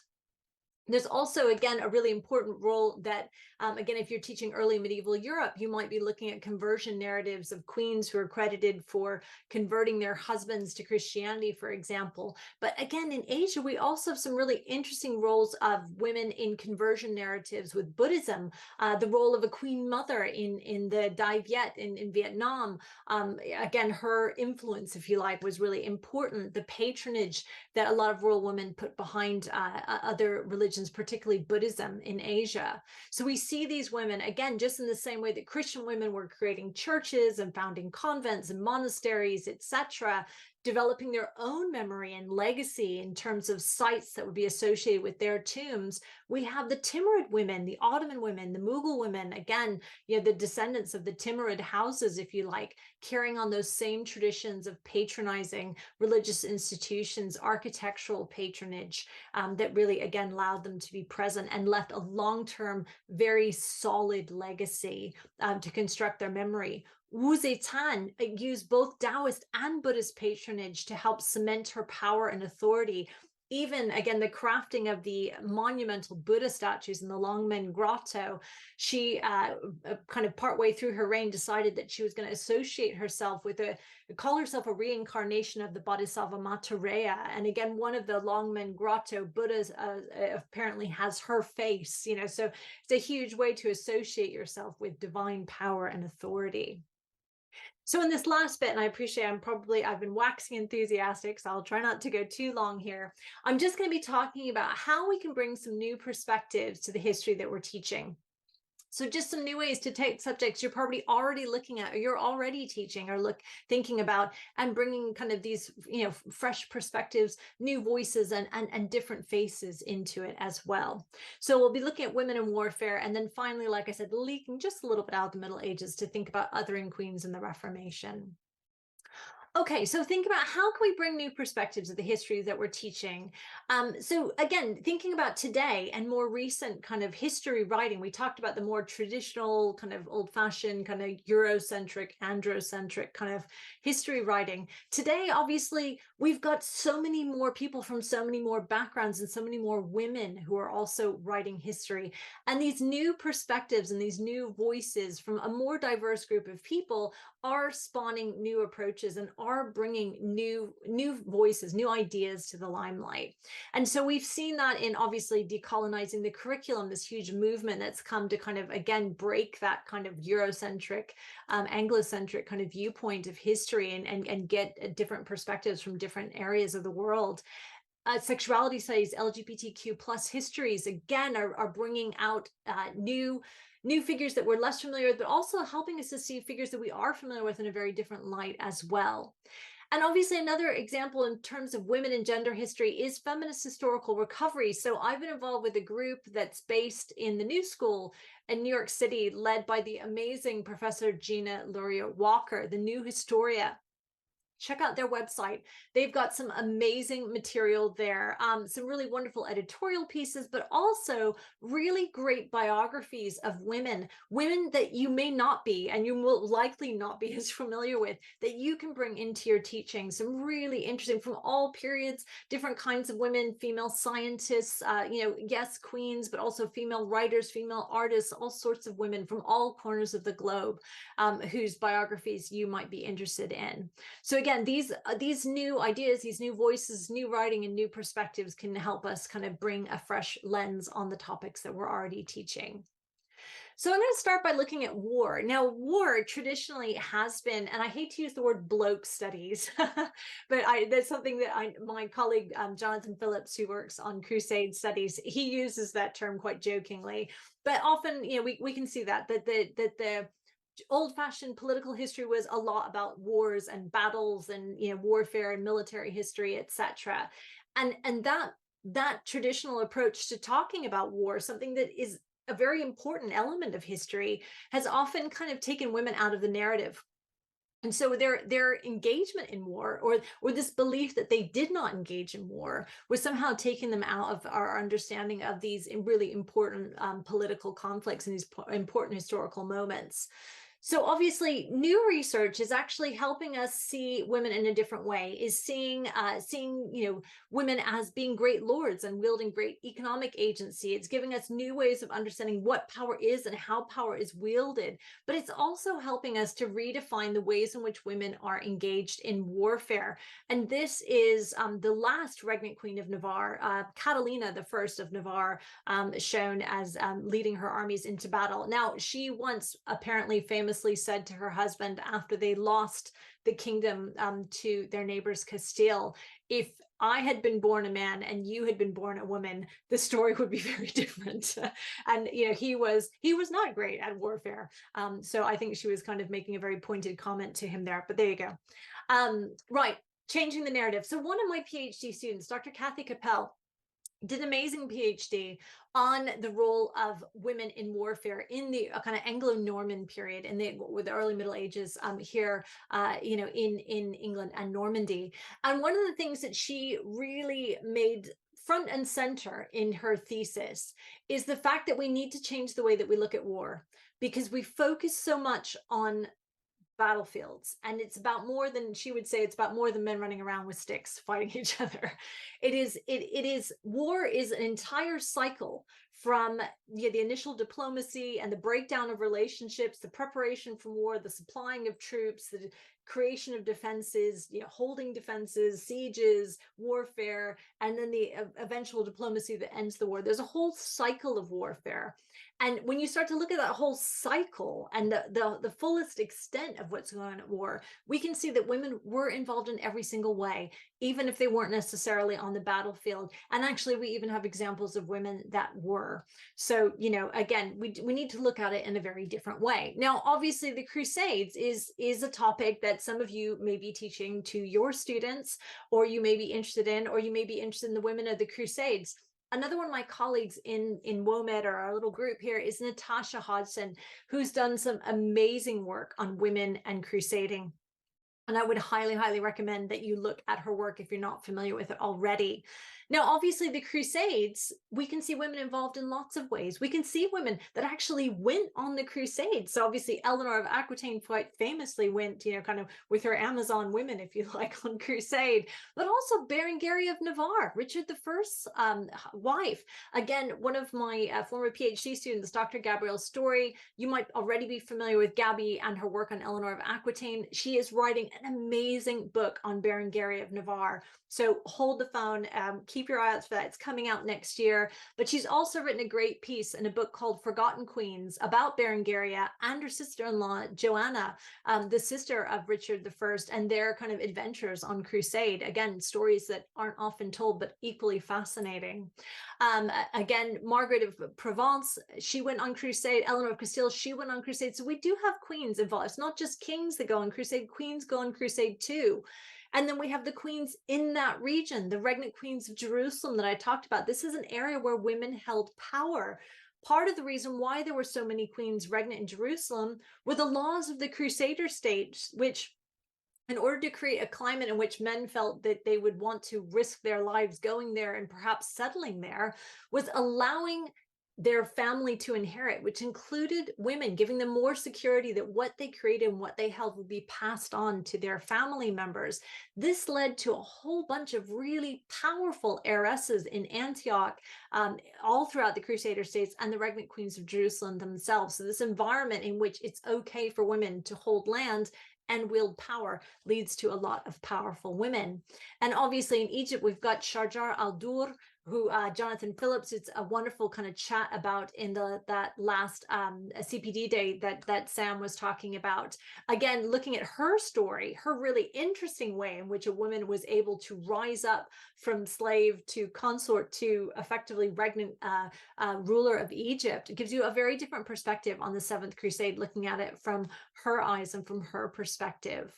There's also, again, a really important role that, again, if you're teaching early medieval Europe, you might be looking at conversion narratives of queens who are credited for converting their husbands to Christianity, for example. But again, in Asia, we also have some really interesting roles of women in conversion narratives with Buddhism. The role of a queen mother in the Dai Viet in Vietnam. Again, her influence, if you like, was really important. The patronage that a lot of royal women put behind other religions, particularly Buddhism in Asia. So we see these women, again, just in the same way that Christian women were creating churches and founding convents and monasteries, etc., developing their own memory and legacy in terms of sites that would be associated with their tombs. We have the Timurid women, the Ottoman women, the Mughal women, again, the descendants of the Timurid houses, if you like, carrying on those same traditions of patronizing religious institutions, architectural patronage, that really, again, allowed them to be present and left a long-term, very solid legacy to construct their memory. Wu Zetian used both Taoist and Buddhist patronage to help cement her power and authority. Even, again, the crafting of the monumental Buddha statues in the Longmen Grotto, she kind of partway through her reign decided that she was going to associate herself with call herself a reincarnation of the Bodhisattva Maitreya. And again, one of the Longmen Grotto Buddhas apparently has her face, so it's a huge way to associate yourself with divine power and authority. So in this last bit, and I appreciate I've been waxing enthusiastic, so I'll try not to go too long here. I'm just going to be talking about how we can bring some new perspectives to the history that we're teaching. So just some new ways to take subjects you're probably already looking at, or you're already teaching, or thinking about, and bringing kind of these, fresh perspectives, new voices, and different faces into it as well. So we'll be looking at women in warfare, and then finally, like I said, leaking just a little bit out of the Middle Ages to think about othering queens in the Reformation. Okay, so think about how can we bring new perspectives of the history that we're teaching. So again, thinking about today and more recent kind of history writing, we talked about the more traditional kind of old-fashioned kind of Eurocentric, androcentric kind of history writing. Today, obviously, we've got so many more people from so many more backgrounds and so many more women who are also writing history. And these new perspectives and these new voices from a more diverse group of people are spawning new approaches and are bringing new voices, new ideas to the limelight. And so we've seen that in obviously decolonizing the curriculum, this huge movement that's come to kind of, again, break that kind of Eurocentric, Anglocentric kind of viewpoint of history, and get different perspectives from different areas of the world. Sexuality studies, LGBTQ plus histories, again, are bringing out new figures that we're less familiar with, but also helping us to see figures that we are familiar with in a very different light as well. And obviously, another example in terms of women and gender history is feminist historical recovery. So I've been involved with a group that's based in the New School in New York City, led by the amazing Professor Gina Luria-Walker, the New Historia. Check out their website. They've got some amazing material there, some really wonderful editorial pieces, but also really great biographies of women that you may not be, and you will likely not be as familiar with, that you can bring into your teaching. Some really interesting from all periods, different kinds of women, female scientists, yes, queens, but also female writers, female artists, all sorts of women from all corners of the globe, whose biographies you might be interested in. So again, these new ideas, these new voices, new writing, and new perspectives can help us kind of bring a fresh lens on the topics that we're already teaching. So I'm going to start by looking at war. Now, war traditionally has been, and I hate to use the word bloke studies, but that's something that my colleague, Jonathan Phillips, who works on Crusade studies, he uses that term quite jokingly. But often, we can see that the old-fashioned political history was a lot about wars and battles and warfare and military history, etc. And that traditional approach to talking about war, something that is a very important element of history, has often kind of taken women out of the narrative. And so their engagement in war, or this belief that they did not engage in war, was somehow taking them out of our understanding of these really important political conflicts and these important historical moments. So obviously, new research is actually helping us see women in a different way, is seeing women as being great lords and wielding great economic agency. It's giving us new ways of understanding what power is and how power is wielded. But it's also helping us to redefine the ways in which women are engaged in warfare. And this is the last regnant queen of Navarre, Catalina the First of Navarre, shown as leading her armies into battle. Now, she once apparently famously said to her husband, after they lost the kingdom to their neighbors Castile, if I had been born a man and you had been born a woman, the story would be very different. And he was not great at warfare. So I think she was kind of making a very pointed comment to him there. But there you go. Right, changing the narrative. So one of my PhD students, Dr. Kathy Capel, did an amazing PhD on the role of women in warfare in the kind of Anglo-Norman period with the early Middle Ages here, in England and Normandy. And one of the things that she really made front and center in her thesis is the fact that we need to change the way that we look at war, because we focus so much on battlefields, and it's about more than, she would say, it's about more than men running around with sticks fighting each other. It is war is an entire cycle from the initial diplomacy and the breakdown of relationships, the preparation for war, the supplying of troops, the creation of defenses, holding defenses, sieges, warfare, and then the eventual diplomacy that ends the war. There's a whole cycle of warfare. And when you start to look at that whole cycle and the fullest extent of what's going on at war, we can see that women were involved in every single way, even if they weren't necessarily on the battlefield. And actually, we even have examples of women that were. power. So, you know, again, we need to look at it in a very different way. Now, obviously, the Crusades is a topic that some of you may be teaching to your students, or you may be interested in, or you may be interested in the women of the Crusades. Another one of my colleagues in WOMED, or our little group here, is Natasha Hodgson, who's done some amazing work on women and crusading. And I would highly, highly recommend that you look at her work if you're not familiar with it already. Now, obviously, the Crusades, we can see women involved in lots of ways. We can see women that actually went on the Crusades. So obviously, Eleanor of Aquitaine quite famously went, you know, kind of with her Amazon women, if you like, on crusade, but also Berengaria of Navarre, Richard I's wife. Again, one of my former PhD students, Dr. Gabrielle Story, you might already be familiar with Gabby and her work on Eleanor of Aquitaine. She is writing an amazing book on Berengaria of Navarre. So hold the phone, keep your eye out for that. It's coming out next year. But she's also written a great piece in a book called Forgotten Queens about Berengaria and her sister-in-law, Joanna, the sister of Richard I, and their kind of adventures on crusade. Again, stories that aren't often told, but equally fascinating. Again, Margaret of Provence, she went on crusade. Eleanor of Castile, she went on crusade. So we do have queens involved. It's not just kings that go on crusade, queens go on crusade too. And then we have the queens in that region, the regnant queens of Jerusalem that I talked about. This is an area where women held power. Part of the reason why there were so many queens regnant in Jerusalem were the laws of the Crusader state, which, in order to create a climate in which men felt that they would want to risk their lives going there and perhaps settling there, was allowing their family to inherit, which included women, giving them more security that what they created and what they held would be passed on to their family members. This led to a whole bunch of really powerful heiresses in Antioch, all throughout the Crusader states, and the regnant queens of Jerusalem themselves. So this environment in which it's okay for women to hold land and wield power leads to a lot of powerful women. And obviously in Egypt, we've got Sharjar al-Dur, who Jonathan Phillips, it's a wonderful kind of chat about in that last CPD day that Sam was talking about. Again, looking at her story, her really interesting way in which a woman was able to rise up from slave to consort to effectively regnant ruler of Egypt. It gives you a very different perspective on the Seventh Crusade, looking at it from her eyes and from her perspective.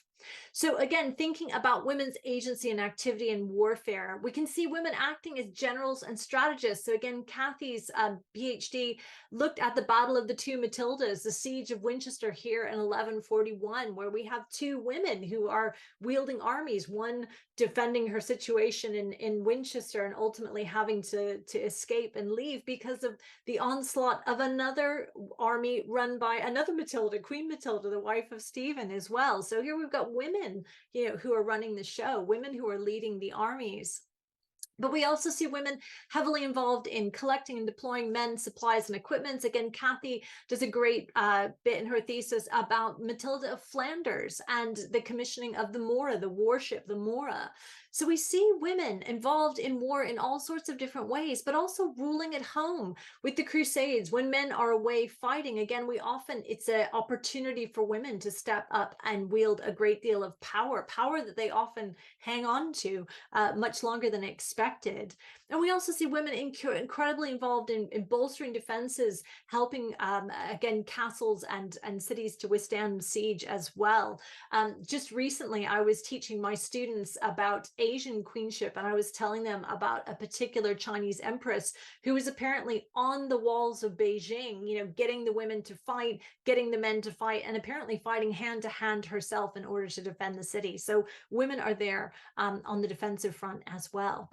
So again, thinking about women's agency and activity in warfare, we can see women acting as generals and strategists. So again, Kathy's PhD looked at the Battle of the Two Matildas, the Siege of Winchester here in 1141, where we have two women who are wielding armies, one defending her situation in Winchester and ultimately having to escape and leave because of the onslaught of another army run by another Matilda, Queen Matilda, the wife of Stephen as well. So here we've got women, you know, who are running the show, women who are leading the armies. But we also see women heavily involved in collecting and deploying men, supplies, and equipment. Again, Kathy does a great bit in her thesis about Matilda of Flanders and the commissioning of the Mora, the warship, the Mora. So we see women involved in war in all sorts of different ways, but also ruling at home with the Crusades. When men are away fighting, again, it's an opportunity for women to step up and wield a great deal of power that they often hang on to much longer than expected. And we also see women incredibly involved in bolstering defenses, helping, again, castles and cities to withstand siege as well. Just recently, I was teaching my students about Asian queenship, and I was telling them about a particular Chinese empress who was apparently on the walls of Beijing, you know, getting the women to fight, getting the men to fight, and apparently fighting hand to hand herself in order to defend the city. So women are there on the defensive front as well.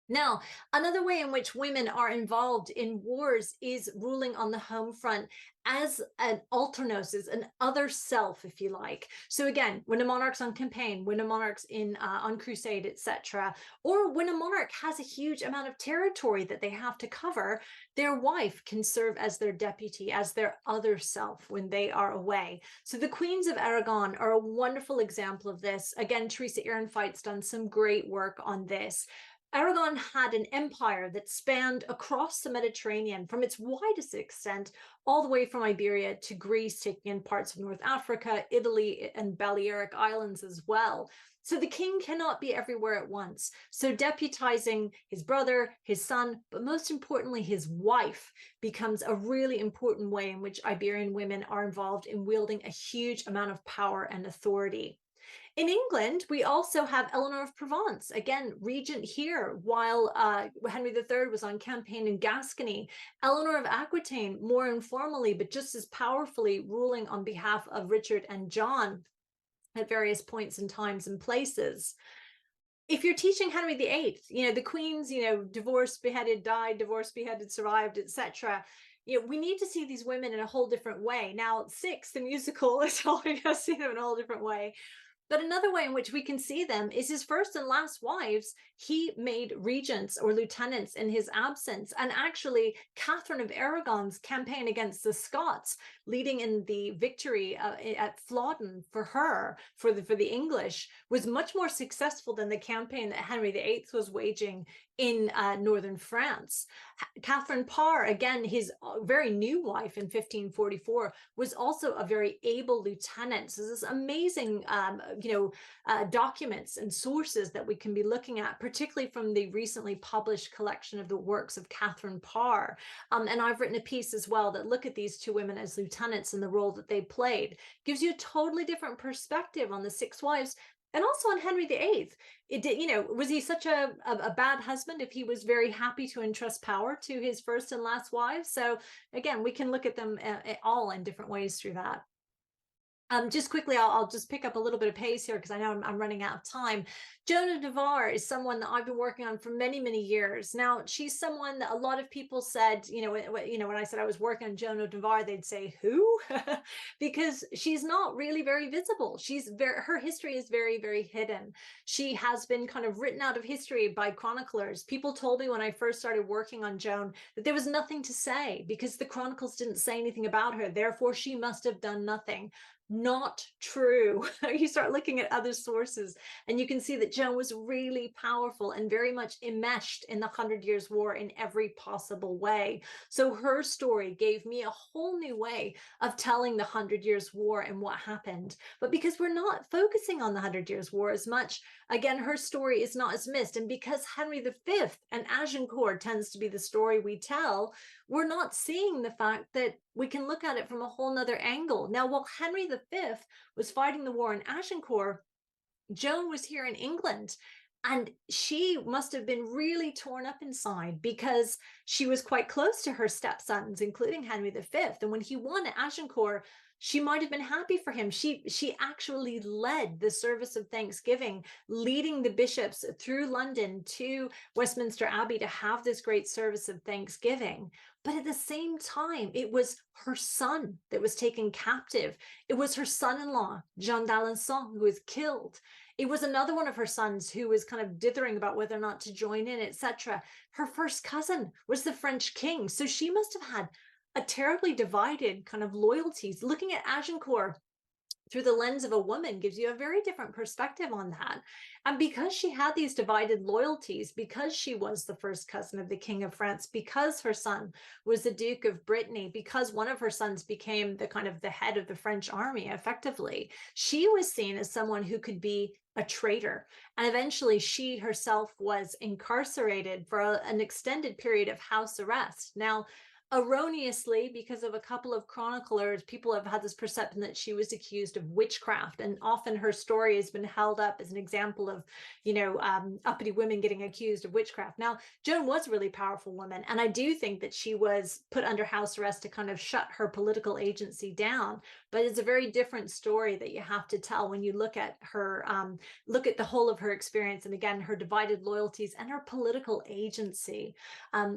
Now, another way in which women are involved in wars is ruling on the home front as an alternosis, an other self, if you like. So again, when a monarch's on campaign, when a monarch's on crusade, etc., or when a monarch has a huge amount of territory that they have to cover, their wife can serve as their deputy, as their other self when they are away. So the Queens of Aragon are a wonderful example of this. Again, Teresa Ehrenfeit's done some great work on this. Aragon had an empire that spanned across the Mediterranean from its widest extent all the way from Iberia to Greece, taking in parts of North Africa, Italy, and Balearic Islands as well. So the king cannot be everywhere at once. So deputizing his brother, his son, but most importantly, his wife becomes a really important way in which Iberian women are involved in wielding a huge amount of power and authority. In England, we also have Eleanor of Provence, again, regent here, while Henry III was on campaign in Gascony. Eleanor of Aquitaine, more informally, but just as powerfully, ruling on behalf of Richard and John at various points in times and places. If you're teaching Henry VIII, the queens, divorced, beheaded, died, divorced, beheaded, survived, etc., we need to see these women in a whole different way. Now, Six, the musical, is helping us see them in a whole different way. But another way in which we can see them is his first and last wives, he made regents or lieutenants in his absence. And actually, Catherine of Aragon's campaign against the Scots, leading in the victory at Flodden for her, for the English, was much more successful than the campaign that Henry VIII was waging in northern France. Catherine Parr, again, his very new wife in 1544, was also a very able lieutenant. So this amazing, documents and sources that we can be looking at, particularly from the recently published collection of the works of Catherine Parr. And I've written a piece as well that look at these two women as lieutenants and the role that they played. Gives you a totally different perspective on the six wives. And also on Henry VIII, was he such a bad husband if he was very happy to entrust power to his first and last wives? So again, we can look at them all in different ways through that. Just quickly, I'll just pick up a little bit of pace here because I know I'm running out of time. Joan of Navarre is someone that I've been working on for many, many years. Now, she's someone that a lot of people said, when I said I was working on Joan of Navarre, they'd say, who? Because she's not really very visible. Her history is very, very hidden. She has been kind of written out of history by chroniclers. People told me when I first started working on Joan that there was nothing to say because the chronicles didn't say anything about her. Therefore, she must have done nothing. Not true. You start looking at other sources and you can see that Joan was really powerful and very much enmeshed in the 100 Years' War in every possible way. So her story gave me a whole new way of telling the 100 Years' War and what happened. But because we're not focusing on the 100 Years' War as much, again, her story is not as missed. And because Henry V and Agincourt tends to be the story we tell, we're not seeing the fact that we can look at it from a whole nother angle. Now, while Henry V was fighting the war in Agincourt, Joan was here in England. And she must have been really torn up inside because she was quite close to her stepsons, including Henry V. And when he won at Agincourt, she might have been happy for him. She actually led the service of Thanksgiving, leading the bishops through London to Westminster Abbey to have this great service of Thanksgiving. But at the same time, it was her son that was taken captive. It was her son-in-law, Jean d'Alençon, who was killed. It was another one of her sons who was kind of dithering about whether or not to join in, etc. Her first cousin was the French king. So she must have had a terribly divided kind of loyalties. Looking at Agincourt through the lens of a woman gives you a very different perspective on that. And because she had these divided loyalties, because she was the first cousin of the King of France, because her son was the Duke of Brittany, because one of her sons became the kind of the head of the French army effectively, she was seen as someone who could be a traitor. And eventually she herself was incarcerated for an extended period of house arrest. Now, erroneously, because of a couple of chroniclers, people have had this perception that she was accused of witchcraft, and often her story has been held up as an example of, uppity women getting accused of witchcraft. Now, Joan was a really powerful woman, and I do think that she was put under house arrest to kind of shut her political agency down. But it's a very different story that you have to tell when you look at her, look at the whole of her experience, and again, her divided loyalties and her political agency.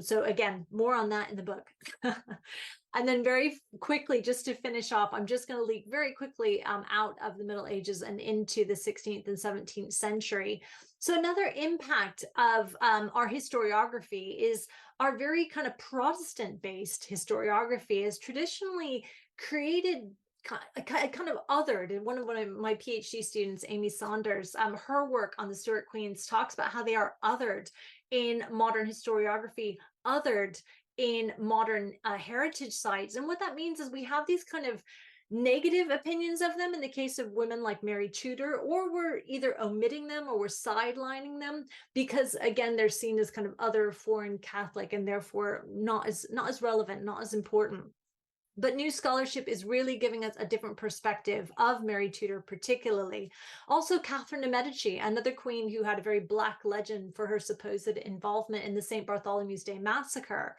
So again, more on that in the book. And then very quickly, just to finish off, I'm just going to leap very quickly out of the Middle Ages and into the 16th and 17th century. So another impact of our historiography is our very kind of Protestant-based historiography is traditionally created kind of othered. And one of my PhD students, Amy Saunders, her work on the Stuart Queens talks about how they are othered in modern historiography, othered in modern heritage sites. And what that means is we have these kind of negative opinions of them in the case of women like Mary Tudor, or we're either omitting them or we're sidelining them because, again, they're seen as kind of other foreign Catholic and therefore not as relevant, not as important. But new scholarship is really giving us a different perspective of Mary Tudor, particularly. Also, Catherine de' Medici, another queen who had a very Black legend for her supposed involvement in the St. Bartholomew's Day massacre.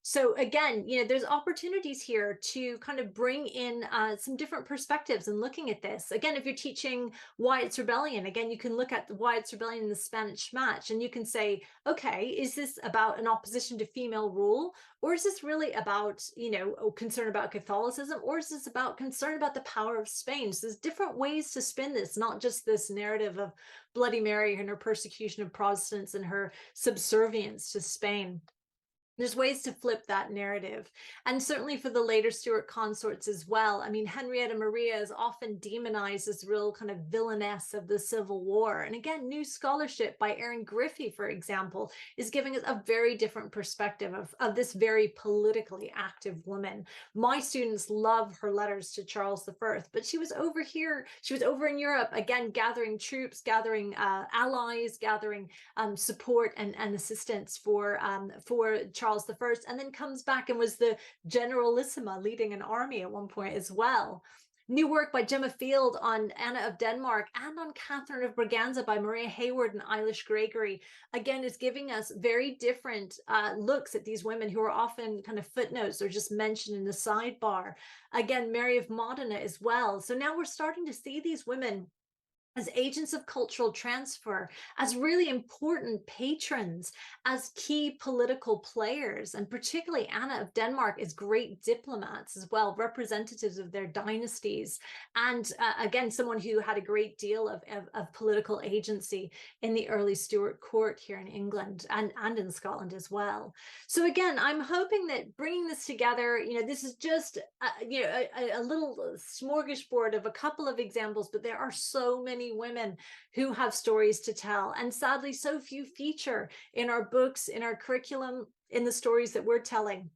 So again, there's opportunities here to kind of bring in some different perspectives and looking at this. Again, if you're teaching Wyatt's Rebellion, again, you can look at the Wyatt's Rebellion in the Spanish Match, and you can say, okay, is this about an opposition to female rule? Or is this really about, concern about Catholicism? Or is this about concern about the power of Spain? So there's different ways to spin this, not just this narrative of Bloody Mary and her persecution of Protestants and her subservience to Spain. There's ways to flip that narrative. And certainly for the later Stuart consorts as well. I mean, Henrietta Maria is often demonized as real kind of villainess of the Civil War. And again, new scholarship by Erin Griffey, for example, is giving us a very different perspective of this very politically active woman. My students love her letters to Charles I, but she was over here, she was over in Europe, again, gathering troops, gathering allies, gathering support and assistance for Charles I, and then comes back and was the generalissima leading an army at one point as well. New work by Gemma Field on Anna of Denmark and on Catherine of Braganza by Maria Hayward and Eilish Gregory, again, is giving us very different looks at these women who are often kind of footnotes or just mentioned in the sidebar. Again, Mary of Modena as well. So now we're starting to see these women as agents of cultural transfer, as really important patrons, as key political players, and particularly Anna of Denmark as great diplomats as well, representatives of their dynasties, and again, someone who had a great deal of political agency in the early Stuart court here in England and in Scotland as well. So again, I'm hoping that bringing this together, this is just a little smorgasbord of a couple of examples, but there are so many women who have stories to tell, and sadly so few feature in our books, in our curriculum, in the stories that we're telling.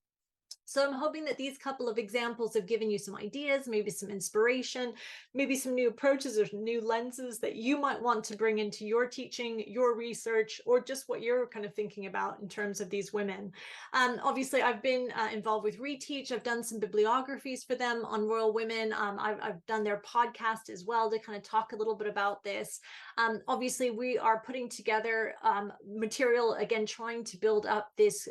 So I'm hoping that these couple of examples have given you some ideas, maybe some inspiration, maybe some new approaches or new lenses that you might want to bring into your teaching, your research, or just what you're kind of thinking about in terms of these women. Obviously, I've been involved with Reteach. I've done some bibliographies for them on royal women. I've done their podcast as well to kind of talk a little bit about this. Obviously, we are putting together material, again, trying to build up this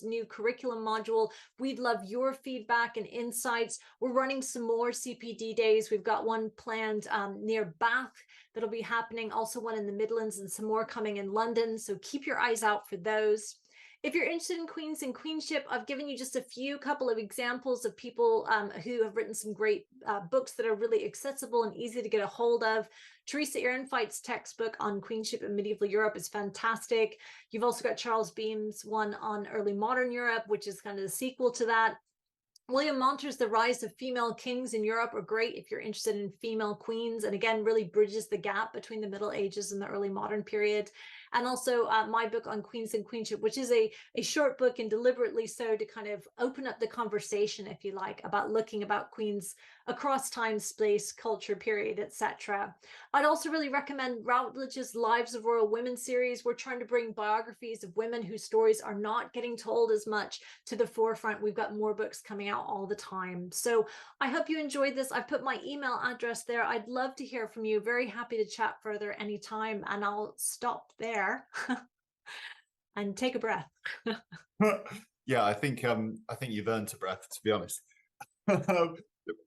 new curriculum module. We'd love your feedback and insights. We're running some more CPD days. We've got one planned near Bath that'll be happening, also one in the Midlands, and some more coming in London. So keep your eyes out for those. If you're interested in Queens and Queenship, I've given you just a couple of examples of people who have written some great books that are really accessible and easy to get a hold of. Teresa Ehrenfeit's textbook on Queenship in medieval Europe is fantastic. You've also got Charles Beam's one on early modern Europe, which is kind of the sequel to that. William Monter's The Rise of Female Kings in Europe are great if you're interested in female queens, and again, really bridges the gap between the Middle Ages and the early modern period. And also my book on Queens and Queenship, which is a short book, and deliberately so to kind of open up the conversation, if you like, about looking about queens across time, space, culture, period, etc. I'd also really recommend Routledge's Lives of Royal Women series. We're trying to bring biographies of women whose stories are not getting told as much to the forefront. We've got more books coming out all the time. So I hope you enjoyed this. I've put my email address there. I'd love to hear from you. Very happy to chat further anytime, and I'll stop there and take a breath. Yeah, I think you've earned a breath, to be honest.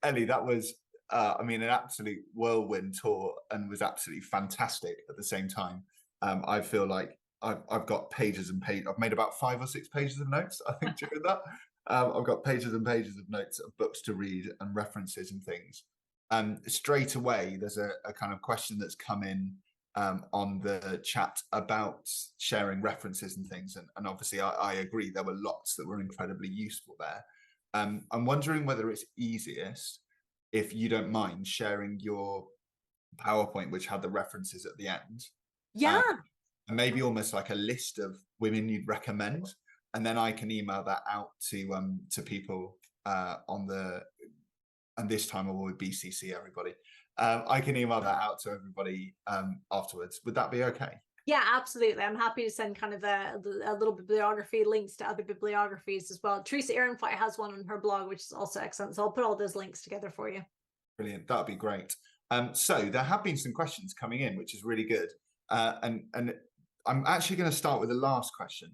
Ellie, that was I mean, an absolute whirlwind tour, and was absolutely fantastic at the same time. I feel like I've got pages and pages. I've made about 5 or 6 pages of notes, I think, during that. I've got pages and pages of notes of books to read and references and things. Straight away, there's a kind of question that's come in on the chat about sharing references and things. And obviously, I agree, there were lots that were incredibly useful there. I'm wondering whether it's easiest if you don't mind sharing your PowerPoint, which had the references at the end, Yeah. and maybe almost like a list of women you'd recommend, and then I can email that out to people on the, and this time I will BCC everybody. I can email that out to everybody afterwards. Would that be okay? Yeah, absolutely. I'm happy to send kind of a little bibliography, links to other bibliographies as well. Teresa Ehrenfeit has one on her blog, which is also excellent. So I'll put all those links together for you. Brilliant. That'd be great. So there have been some questions coming in, which is really good. And I'm actually going to start with the last question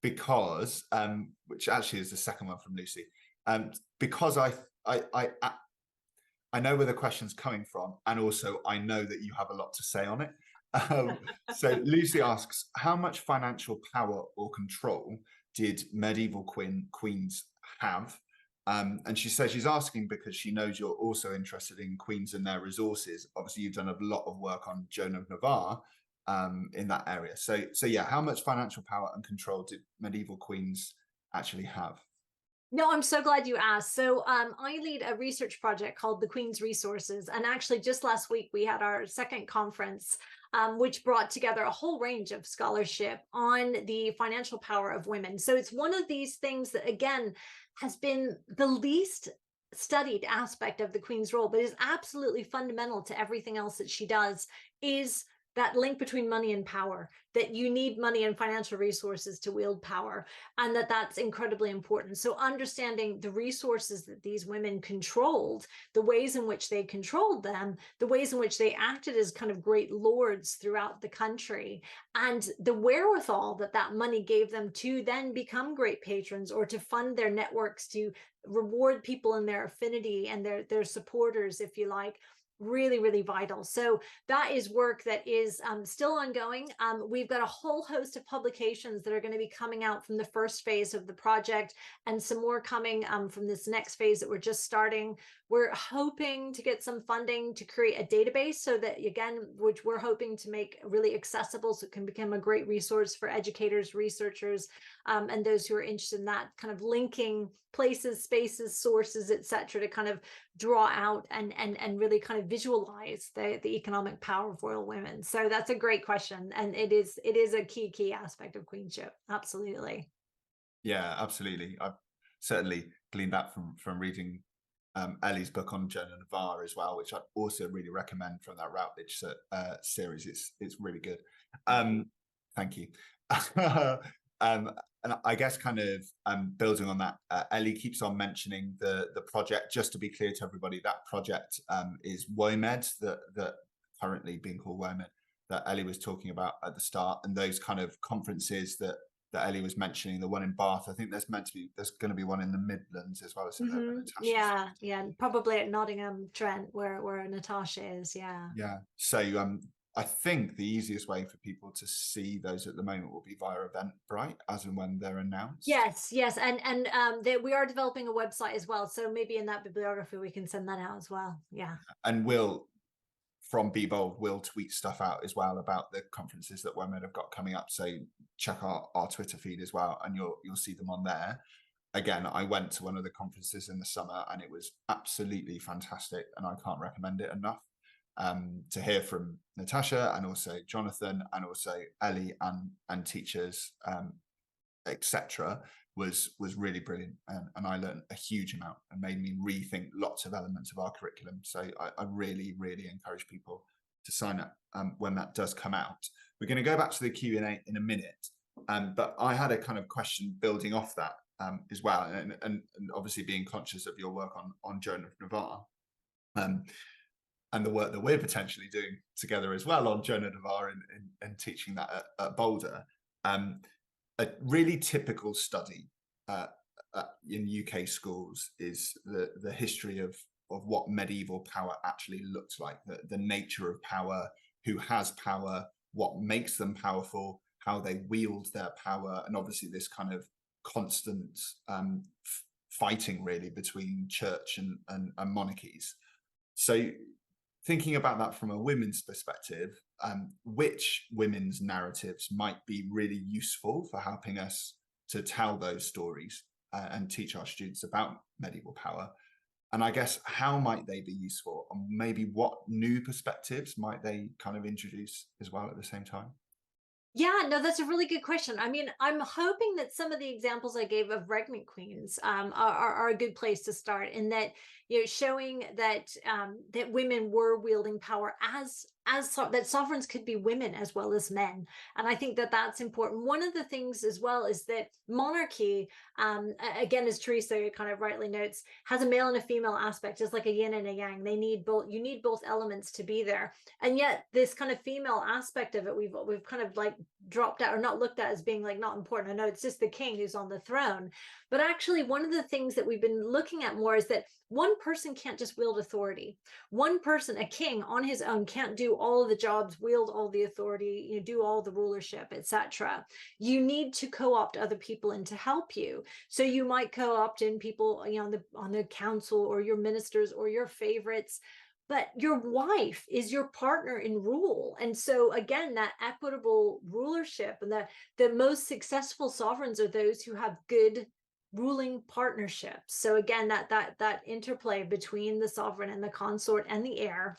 because, which actually is the second one from Lucy, because I know where the question's coming from, and also I know that you have a lot to say on it. So Lucy asks, how much financial power or control did medieval queens have? And she says she's asking because she knows you're also interested in queens and their resources. Obviously, you've done a lot of work on Joan of Navarre in that area. So yeah, how much financial power and control did medieval queens actually have? No, I'm so glad you asked. So I lead a research project called the Queen's Resources. And actually just last week, we had our second conference, which brought together a whole range of scholarship on the financial power of women. So it's one of these things that, again, has been the least studied aspect of the Queen's role, but is absolutely fundamental to everything else that she does, is that link between money and power, that you need money and financial resources to wield power, and that's incredibly important. So understanding the resources that these women controlled, the ways in which they controlled them, the ways in which they acted as kind of great lords throughout the country, and the wherewithal that that money gave them to then become great patrons or to fund their networks, to reward people in their affinity and their supporters, if you like, really, really vital. So that is work that is still ongoing. We've got a whole host of publications that are going to be coming out from the first phase of the project, and some more coming from this next phase that we're just starting. We're hoping to get some funding to create a database, so that, again, which we're hoping to make really accessible, so it can become a great resource for educators, researchers, and those who are interested in that, kind of linking places, spaces, sources, etc., to kind of draw out and really kind of visualize the economic power of royal women. So that's a great question, and it is a key aspect of queenship. Absolutely. Yeah, absolutely. I've certainly gleaned that from reading Ellie's book on Joan of Navarre as well, which I also really recommend, from that Routledge series. It's really good. Thank you. And I guess kind of building on that, Ellie keeps on mentioning the project. Just to be clear to everybody, that project is WOMED, that currently being called WOMED, that Ellie was talking about at the start, and those kind of conferences that Ellie was mentioning, the one in Bath. I think there's going to be one in the Midlands as well. Yeah, probably at Nottingham Trent, where Natasha is. Yeah. So I think the easiest way for people to see those at the moment will be via Eventbrite, as and when they're announced. Yes, and we are developing a website as well. So maybe in that bibliography we can send that out as well. Yeah. And we'll, from Be Bold, we'll tweet stuff out as well about the conferences that WOMED have got coming up. So check our Twitter feed as well, and you'll see them on there. Again, I went to one of the conferences in the summer, and it was absolutely fantastic, and I can't recommend it enough. To hear from Natasha, and also Jonathan, and also Ellie, and teachers, etc., was really brilliant, and I learned a huge amount and made me rethink lots of elements of our curriculum. So I really encourage people to sign up when that does come out. We're going to go back to the Q&A in a minute, but I had a kind of question building off that as well, and obviously being conscious of your work on Joan of Navarre, and the work that we're potentially doing together as well on Joan of Navarre and teaching that at Boulder. A really typical study in UK schools is the history of what medieval power actually looked like, the nature of power, who has power, what makes them powerful, how they wield their power, and obviously this kind of constant fighting really between church and monarchies. So thinking about that from a women's perspective, which women's narratives might be really useful for helping us to tell those stories and teach our students about medieval power, And I guess how might they be useful, and maybe what new perspectives might they kind of introduce as well at the same time? Yeah, no, that's a really good question. I mean, I'm hoping that some of the examples I gave of regnant queens are a good place to start, in that, you know, showing that that women were wielding power that sovereigns could be women as well as men, and I think that that's important. One of the things as well is that monarchy, again, as Teresa kind of rightly notes, has a male and a female aspect, just like a yin and a yang. They need both. You need both elements to be there, and yet this kind of female aspect of it, we've kind of like dropped out or not looked at as being like not important. I know it's just the king who's on the throne, but actually one of the things that we've been looking at more is that one person can't just wield authority. One person, a king on his own, can't do all of the jobs, wield all the authority, you know, do all the rulership, etc. You need to co-opt other people in to help you. So you might co-opt in people, you know, on the council, or your ministers, or your favorites, but your wife is your partner in rule. And so again, that equitable rulership, and the most successful sovereigns are those who have good ruling partnerships. So again, that interplay between the sovereign and the consort and the heir,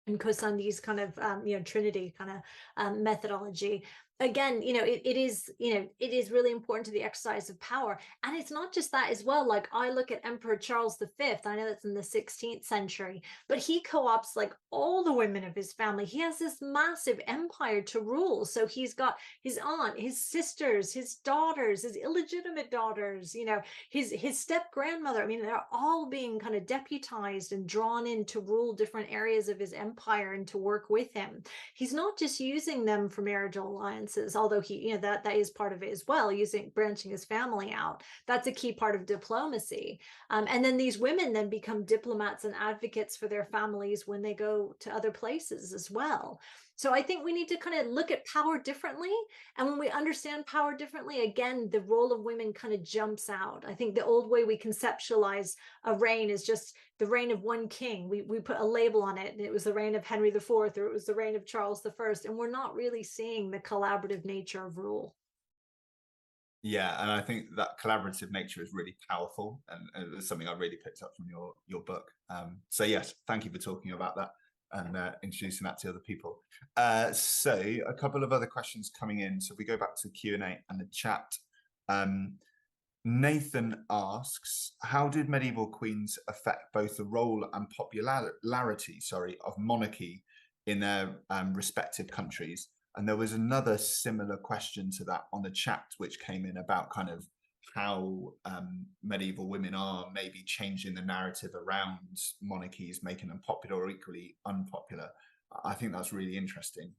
and Kosandi's kind of you know, Trinity kind of methodology. Again, you know, it is, you know, it is really important to the exercise of power. And it's not just that as well. Like, I look at Emperor Charles V, I know that's in the 16th century, but he co-opts like all the women of his family. He has this massive empire to rule. So he's got his aunt, his sisters, his daughters, his illegitimate daughters, you know, his step grandmother. I mean, they're all being kind of deputized and drawn in to rule different areas of his empire and to work with him. He's not just using them for marital alliances, although he, you know, that is part of it as well, branching his family out. That's a key part of diplomacy. And then these women then become diplomats and advocates for their families when they go to other places as well. So I think we need to kind of look at power differently. And when we understand power differently, again, the role of women kind of jumps out. I think the old way we conceptualize a reign is just the reign of one king. We put a label on it, and it was the reign of Henry IV, or it was the reign of Charles I, and we're not really seeing the collaborative nature of rule. Yeah, and I think that collaborative nature is really powerful, and it's something I really picked up from your book. So yes, thank you for talking about that and introducing that to other people. So a couple of other questions coming in. So if we go back to Q&A and the chat, Nathan asks, how did medieval queens affect both the role and popularity, of monarchy in their respective countries? And there was another similar question to that on the chat, which came in about kind of how medieval women are maybe changing the narrative around monarchies, making them popular or equally unpopular. I think that's really interesting.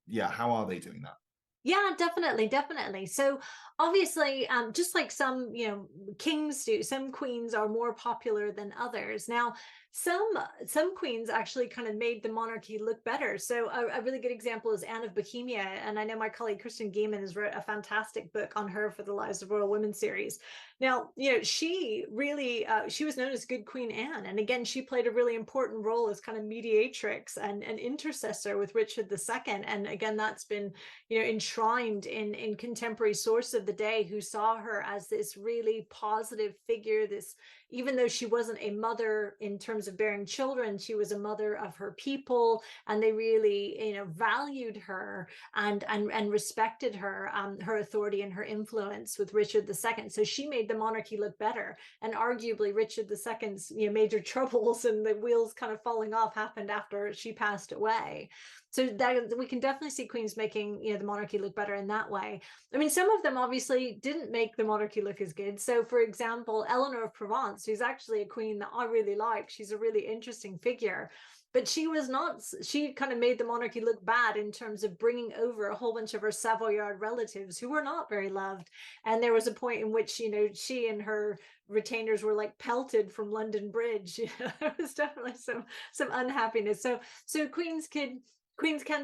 Yeah, how are they doing that? Yeah, definitely. So obviously, just like some, you know, kings do, some queens are more popular than others. Now, some queens actually kind of made the monarchy look better. So a really good example is Anne of Bohemia, and I know my colleague Kristen Gaiman has wrote a fantastic book on her for the Lives of Royal Women series. Now, you know, she really she was known as Good Queen Anne, and again, she played a really important role as kind of mediatrix and an intercessor with Richard II. And again, that's been, you know, enshrined in contemporary source of the day, who saw her as this really positive figure. This, even though she wasn't a mother in terms of bearing children, she was a mother of her people, and they really, you know, valued her and respected her, her authority and her influence with Richard II. So she made the monarchy look better, and arguably Richard II's, you know, major troubles and the wheels kind of falling off happened after she passed away. So that we can definitely see queens making, you know, the monarchy look better in that way. I mean, some of them obviously didn't make the monarchy look as good. So for example, Eleanor of Provence, who's actually a queen that I really like, she's a really interesting figure, but she was not, she kind of made the monarchy look bad in terms of bringing over a whole bunch of her Savoyard relatives who were not very loved. And there was a point in which, you know, she and her retainers were like pelted from London Bridge. You know, there was definitely some unhappiness. So queens can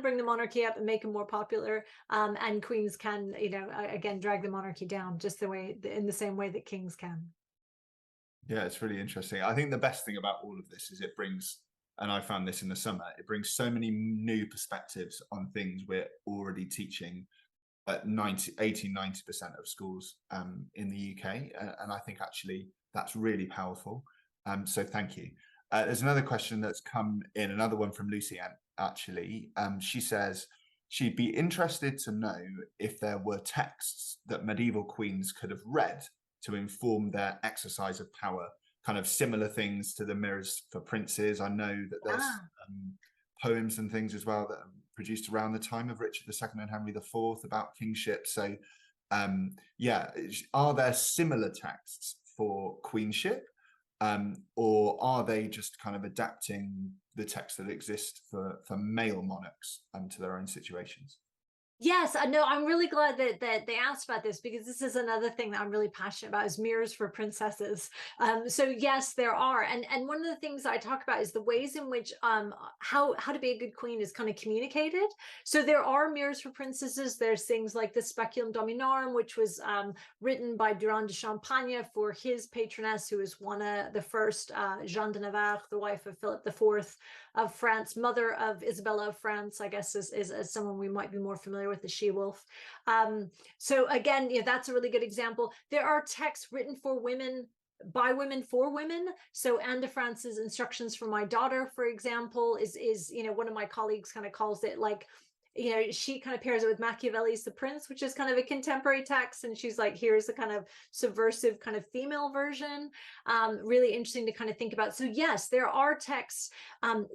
bring the monarchy up and make them more popular, and queens can, you know, again, drag the monarchy down, just in the same way that kings can. Yeah, it's really interesting. I think the best thing about all of this is it brings, and I found this in the summer, it brings so many new perspectives on things we're already teaching at 80-90% of schools in the UK. And I think actually that's really powerful. So thank you. There's another question that's come in, another one from Lucy Ann, actually. She says she'd be interested to know if there were texts that medieval queens could have read to inform their exercise of power, kind of similar things to the Mirrors for Princes. I know that there's poems and things as well that are produced around the time of Richard II and Henry IV about kingship. So yeah, are there similar texts for queenship? Or are they just kind of adapting the texts that exist for male monarchs to their own situations? Yes, I know. I'm really glad that they asked about this, because this is another thing that I'm really passionate about, is mirrors for princesses. So yes, there are, and one of the things I talk about is the ways in which how to be a good queen is kind of communicated. So there are mirrors for princesses. There's things like the Speculum Dominarum, which was written by Durand de Champagne for his patroness, who was one of the first, Joan of Navarre, the wife of Philip IV of France, mother of Isabella of France, I guess is someone we might be more familiar with, the she-wolf. So again, that's a really good example. There are texts written for women, by women, for women. So Anne de France's Instructions for My Daughter, for example, is one of my colleagues kind of calls it like, she kind of pairs it with Machiavelli's The Prince, which is kind of a contemporary text. And she's like, here's the kind of subversive kind of female version. Really interesting to kind of think about. So yes, there are texts,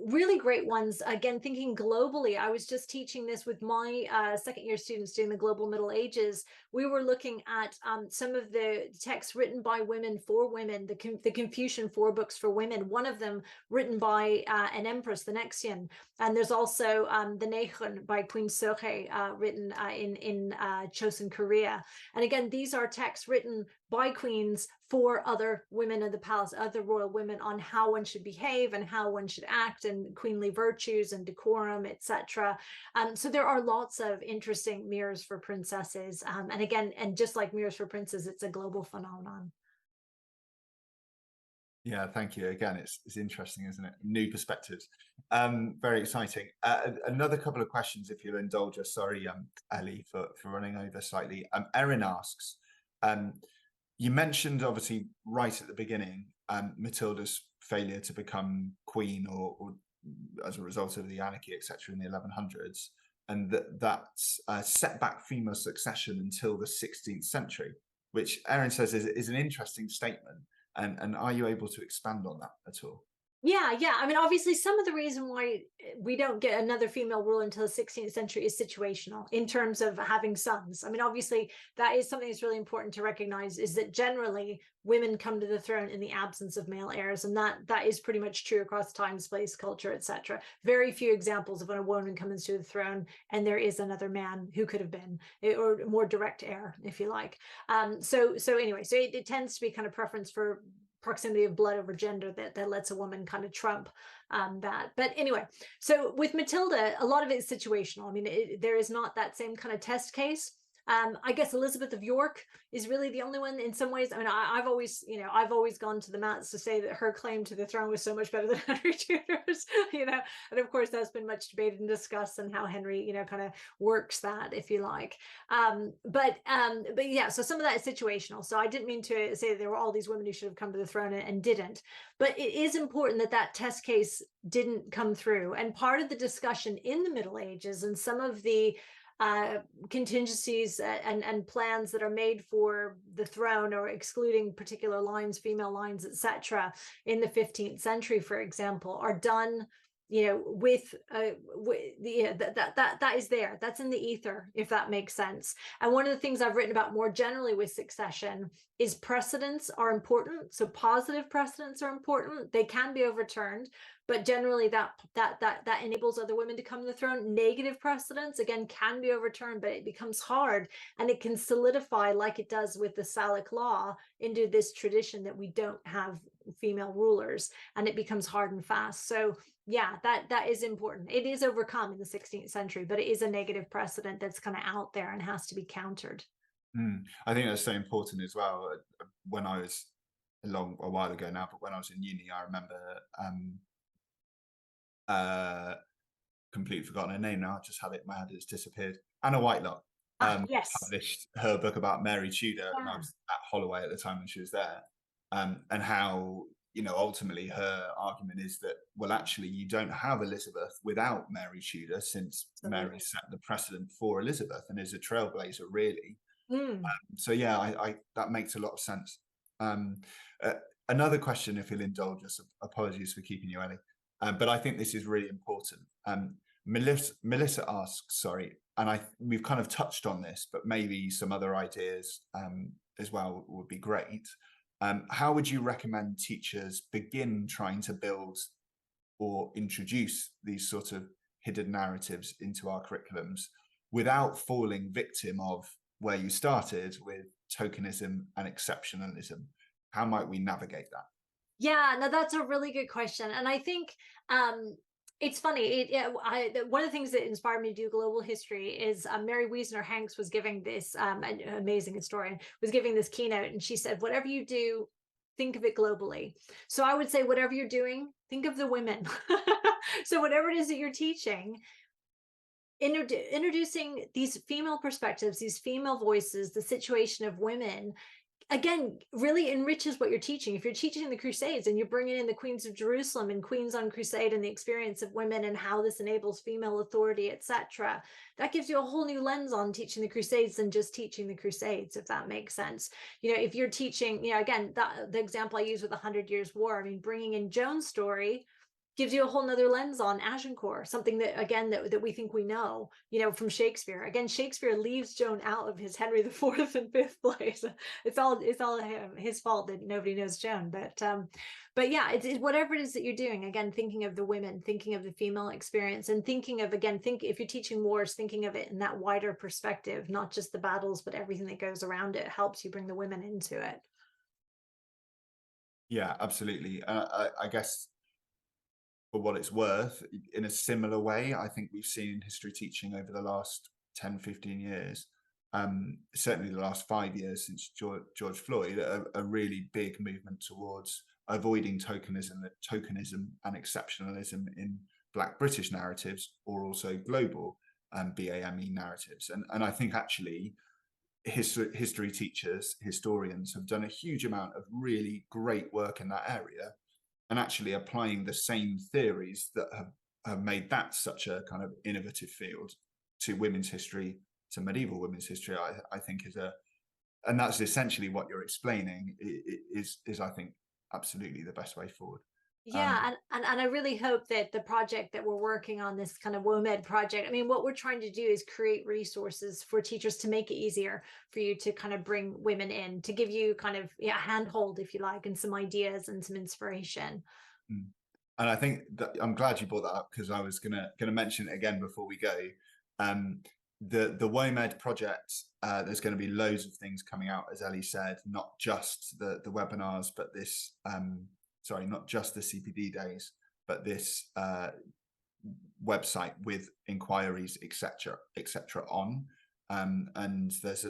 really great ones. Again, thinking globally, I was just teaching this with my second year students doing the Global Middle Ages. We were looking at some of the texts written by women for women, the Confucian 4 books for women, one of them written by an empress, the Nexian. And there's also the Nechun by Queen Sohe, written in Chosun, Korea. And again, these are texts written by queens for other women of the palace, other royal women, on how one should behave and how one should act, and queenly virtues and decorum, etc. So there are lots of interesting mirrors for princesses. And again, and just like mirrors for princes, it's a global phenomenon. Yeah, thank you. Again, it's interesting, isn't it? New perspectives. Very exciting. Another couple of questions, if you'll indulge us. Sorry, Ellie, for running over slightly. Erin asks, you mentioned obviously right at the beginning Matilda's failure to become queen, or as a result of the anarchy, etc., in the 1100s, and that set back female succession until the 16th century, which Erin says is an interesting statement. And are you able to expand on that at all? Yeah. I mean, obviously, some of the reason why we don't get another female ruler until the 16th century is situational in terms of having sons. I mean, obviously, that is something that's really important to recognize, is that generally women come to the throne in the absence of male heirs. And that is pretty much true across time, space, culture, etc. Very few examples of when a woman comes to the throne and there is another man who could have been, or more direct heir, if you like. So anyway, so it tends to be kind of preference for proximity of blood over gender that lets a woman kind of trump that. But anyway, so with Matilda, a lot of it is situational. I mean, there is not that same kind of test case. I guess Elizabeth of York is really the only one in some ways. I mean, I've always gone to the mats to say that her claim to the throne was so much better than Henry Tudor's, and of course that's been much debated and discussed, and how Henry, kind of works that, if you like. But yeah, so some of that is situational. So I didn't mean to say that there were all these women who should have come to the throne and didn't. But it is important that test case didn't come through. And part of the discussion in the Middle Ages, and some of the contingencies and plans that are made for the throne, or excluding particular lines, female lines, etc., in the 15th century, for example, are done with that is there, that's in the ether, if that makes sense. And one of the things I've written about more generally with succession is precedents are important. So positive precedents are important. They can be overturned, but generally that enables other women to come to the throne. Negative precedents, again, can be overturned, but it becomes hard, and it can solidify, like it does with the Salic law, into this tradition that we don't have female rulers, and it becomes hard and fast. So yeah, that is important. It is overcome in the 16th century, but it is a negative precedent that's kind of out there and has to be countered. I think that's so important as well. When I was a while ago now, but when I was in uni, I remember completely forgotten her name now. I just had it in my head; it's disappeared. Anna Whitelock Yes, published her book about Mary Tudor, and I was at Holloway at the time when she was there, and how you know, ultimately her argument is that, well, actually, you don't have Elizabeth without Mary Tudor, since Mary Absolutely. set the precedent for Elizabeth and is a trailblazer, really. Mm. So yeah, I that makes a lot of sense. Um, uh, Another question, if you'll indulge us, apologies for keeping you, Ellie, but I think this is really important. Melissa asks, sorry, and we've kind of touched on this, but maybe some other ideas as well would be great. How would you recommend teachers begin trying to build or introduce these sort of hidden narratives into our curriculums without falling victim of where you started with tokenism and exceptionalism? How might we navigate that? Yeah, no, that's a really good question. And I think it's funny. One of the things that inspired me to do global history is Mary Wiesner Hanks was giving this, an amazing historian, was giving this keynote, and she said, whatever you do, think of it globally. So I would say, whatever you're doing, think of the women. So whatever it is that you're teaching, introducing these female perspectives, these female voices, the situation of women, again, really enriches what you're teaching. If you're teaching the Crusades and you're bringing in the Queens of Jerusalem and Queens on Crusade and the experience of women and how this enables female authority, etc., that gives you a whole new lens on teaching the Crusades than just teaching the Crusades, if that makes sense. You know, if you're teaching, you know, again, the example I use with the 100 Years' War, I mean, bringing in Joan's story gives you a whole nother lens on Agincourt, something that, again, that we think we know, you know, from Shakespeare. Again, Shakespeare leaves Joan out of his Henry the Fourth and Fifth place. It's all his fault that nobody knows Joan. But yeah, it's whatever it is that you're doing. Again, thinking of the women, thinking of the female experience, and thinking of, again, if you're teaching wars, thinking of it in that wider perspective, not just the battles, but everything that goes around it helps you bring the women into it. Yeah, absolutely. I guess for what it's worth, in a similar way, I think we've seen in history teaching over the last 10, 15 years, certainly the last 5 years since George Floyd, a really big movement towards avoiding tokenism and exceptionalism in Black British narratives, or also global BAME narratives. And I think actually history teachers, historians have done a huge amount of really great work in that area, and actually applying the same theories that have made that such a kind of innovative field to women's history, to medieval women's history, I think and that's essentially what you're explaining, is I think absolutely the best way forward. Yeah, and I really hope that the project that we're working on, this kind of WOMED project, I mean, what we're trying to do is create resources for teachers to make it easier for you to kind of bring women in, to give you kind of, yeah, handhold, if you like, and some ideas and some inspiration. Mm. And I think that I'm glad you brought that up, because I was gonna mention it again before we go. The WOMED project, there's going to be loads of things coming out, as Ellie said, not just the webinars, but this sorry, not just the CPD days, but this website with inquiries, etc., on. And there's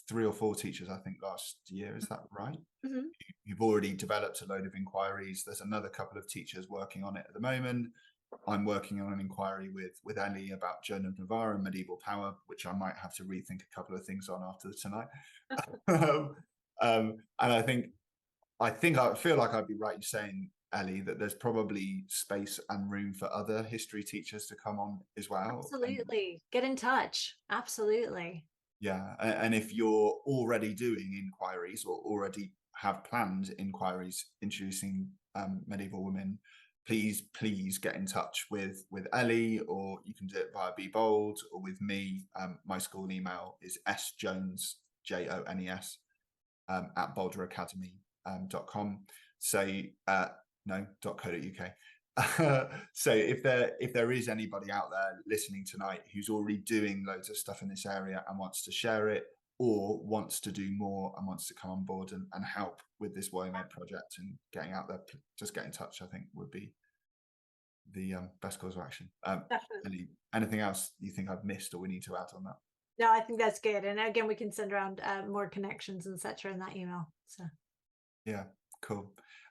3 or 4 teachers, I think, last year. Is that right? Mm-hmm. You've already developed a load of inquiries. There's another couple of teachers working on it at the moment. I'm working on an inquiry with Ellie about Joan of Navarre and medieval power, which I might have to rethink a couple of things on after tonight. And I feel like I'd be right in saying, Ellie, that there's probably space and room for other history teachers to come on as well. And Absolutely. Get in touch. Absolutely. yeah, and if you're already doing inquiries or already have planned inquiries introducing medieval women, please get in touch with Ellie, or you can do it via Be Bold, or with me. My school email is sjones, JONES, at boulderacademy.com. So no, .co.uk. So if there is anybody out there listening tonight who's already doing loads of stuff in this area and wants to share it, or wants to do more and wants to come on board and help with this WOMED project and getting out there, just get in touch. I think would be the best course of action. Definitely. Anything else you think I've missed or we need to add on that? No, I think that's good. And again, we can send around more connections, etc., in that email. So Yeah, cool.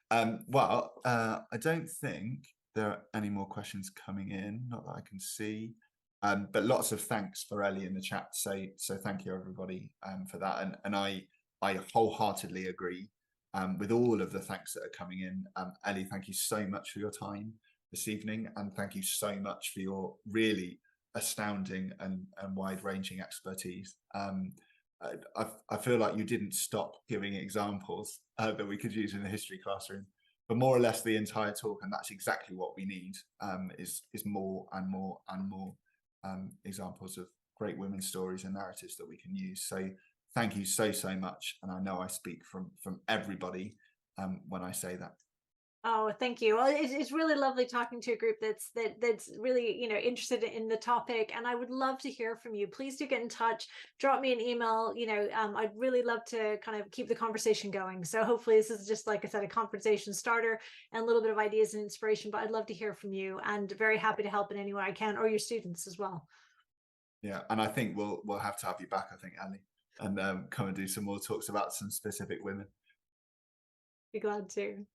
Well, I don't think there are any more questions coming in, not that I can see. But lots of thanks for Ellie in the chat. So thank you everybody for that. And I wholeheartedly agree. with all of the thanks that are coming in. Ellie, thank you so much for your time this evening, and thank you so much for your really astounding and wide-ranging expertise. I feel like you didn't stop giving examples that we could use in the history classroom for more or less the entire talk, and that's exactly what we need, is more and more and more examples of great women's stories and narratives that we can use. So thank you so much, and I know I speak from everybody when I say that. Oh, thank you. Well, it's really lovely talking to a group that's really, you know, interested in the topic, and I would love to hear from you. Please do get in touch. Drop me an email. You know, I'd really love to kind of keep the conversation going. So hopefully, this is just, like I said, a conversation starter and a little bit of ideas and inspiration. But I'd love to hear from you, and very happy to help in any way I can, or your students as well. Yeah, and I think we'll have to have you back, I think, Ellie, and come and do some more talks about some specific women. Be glad to.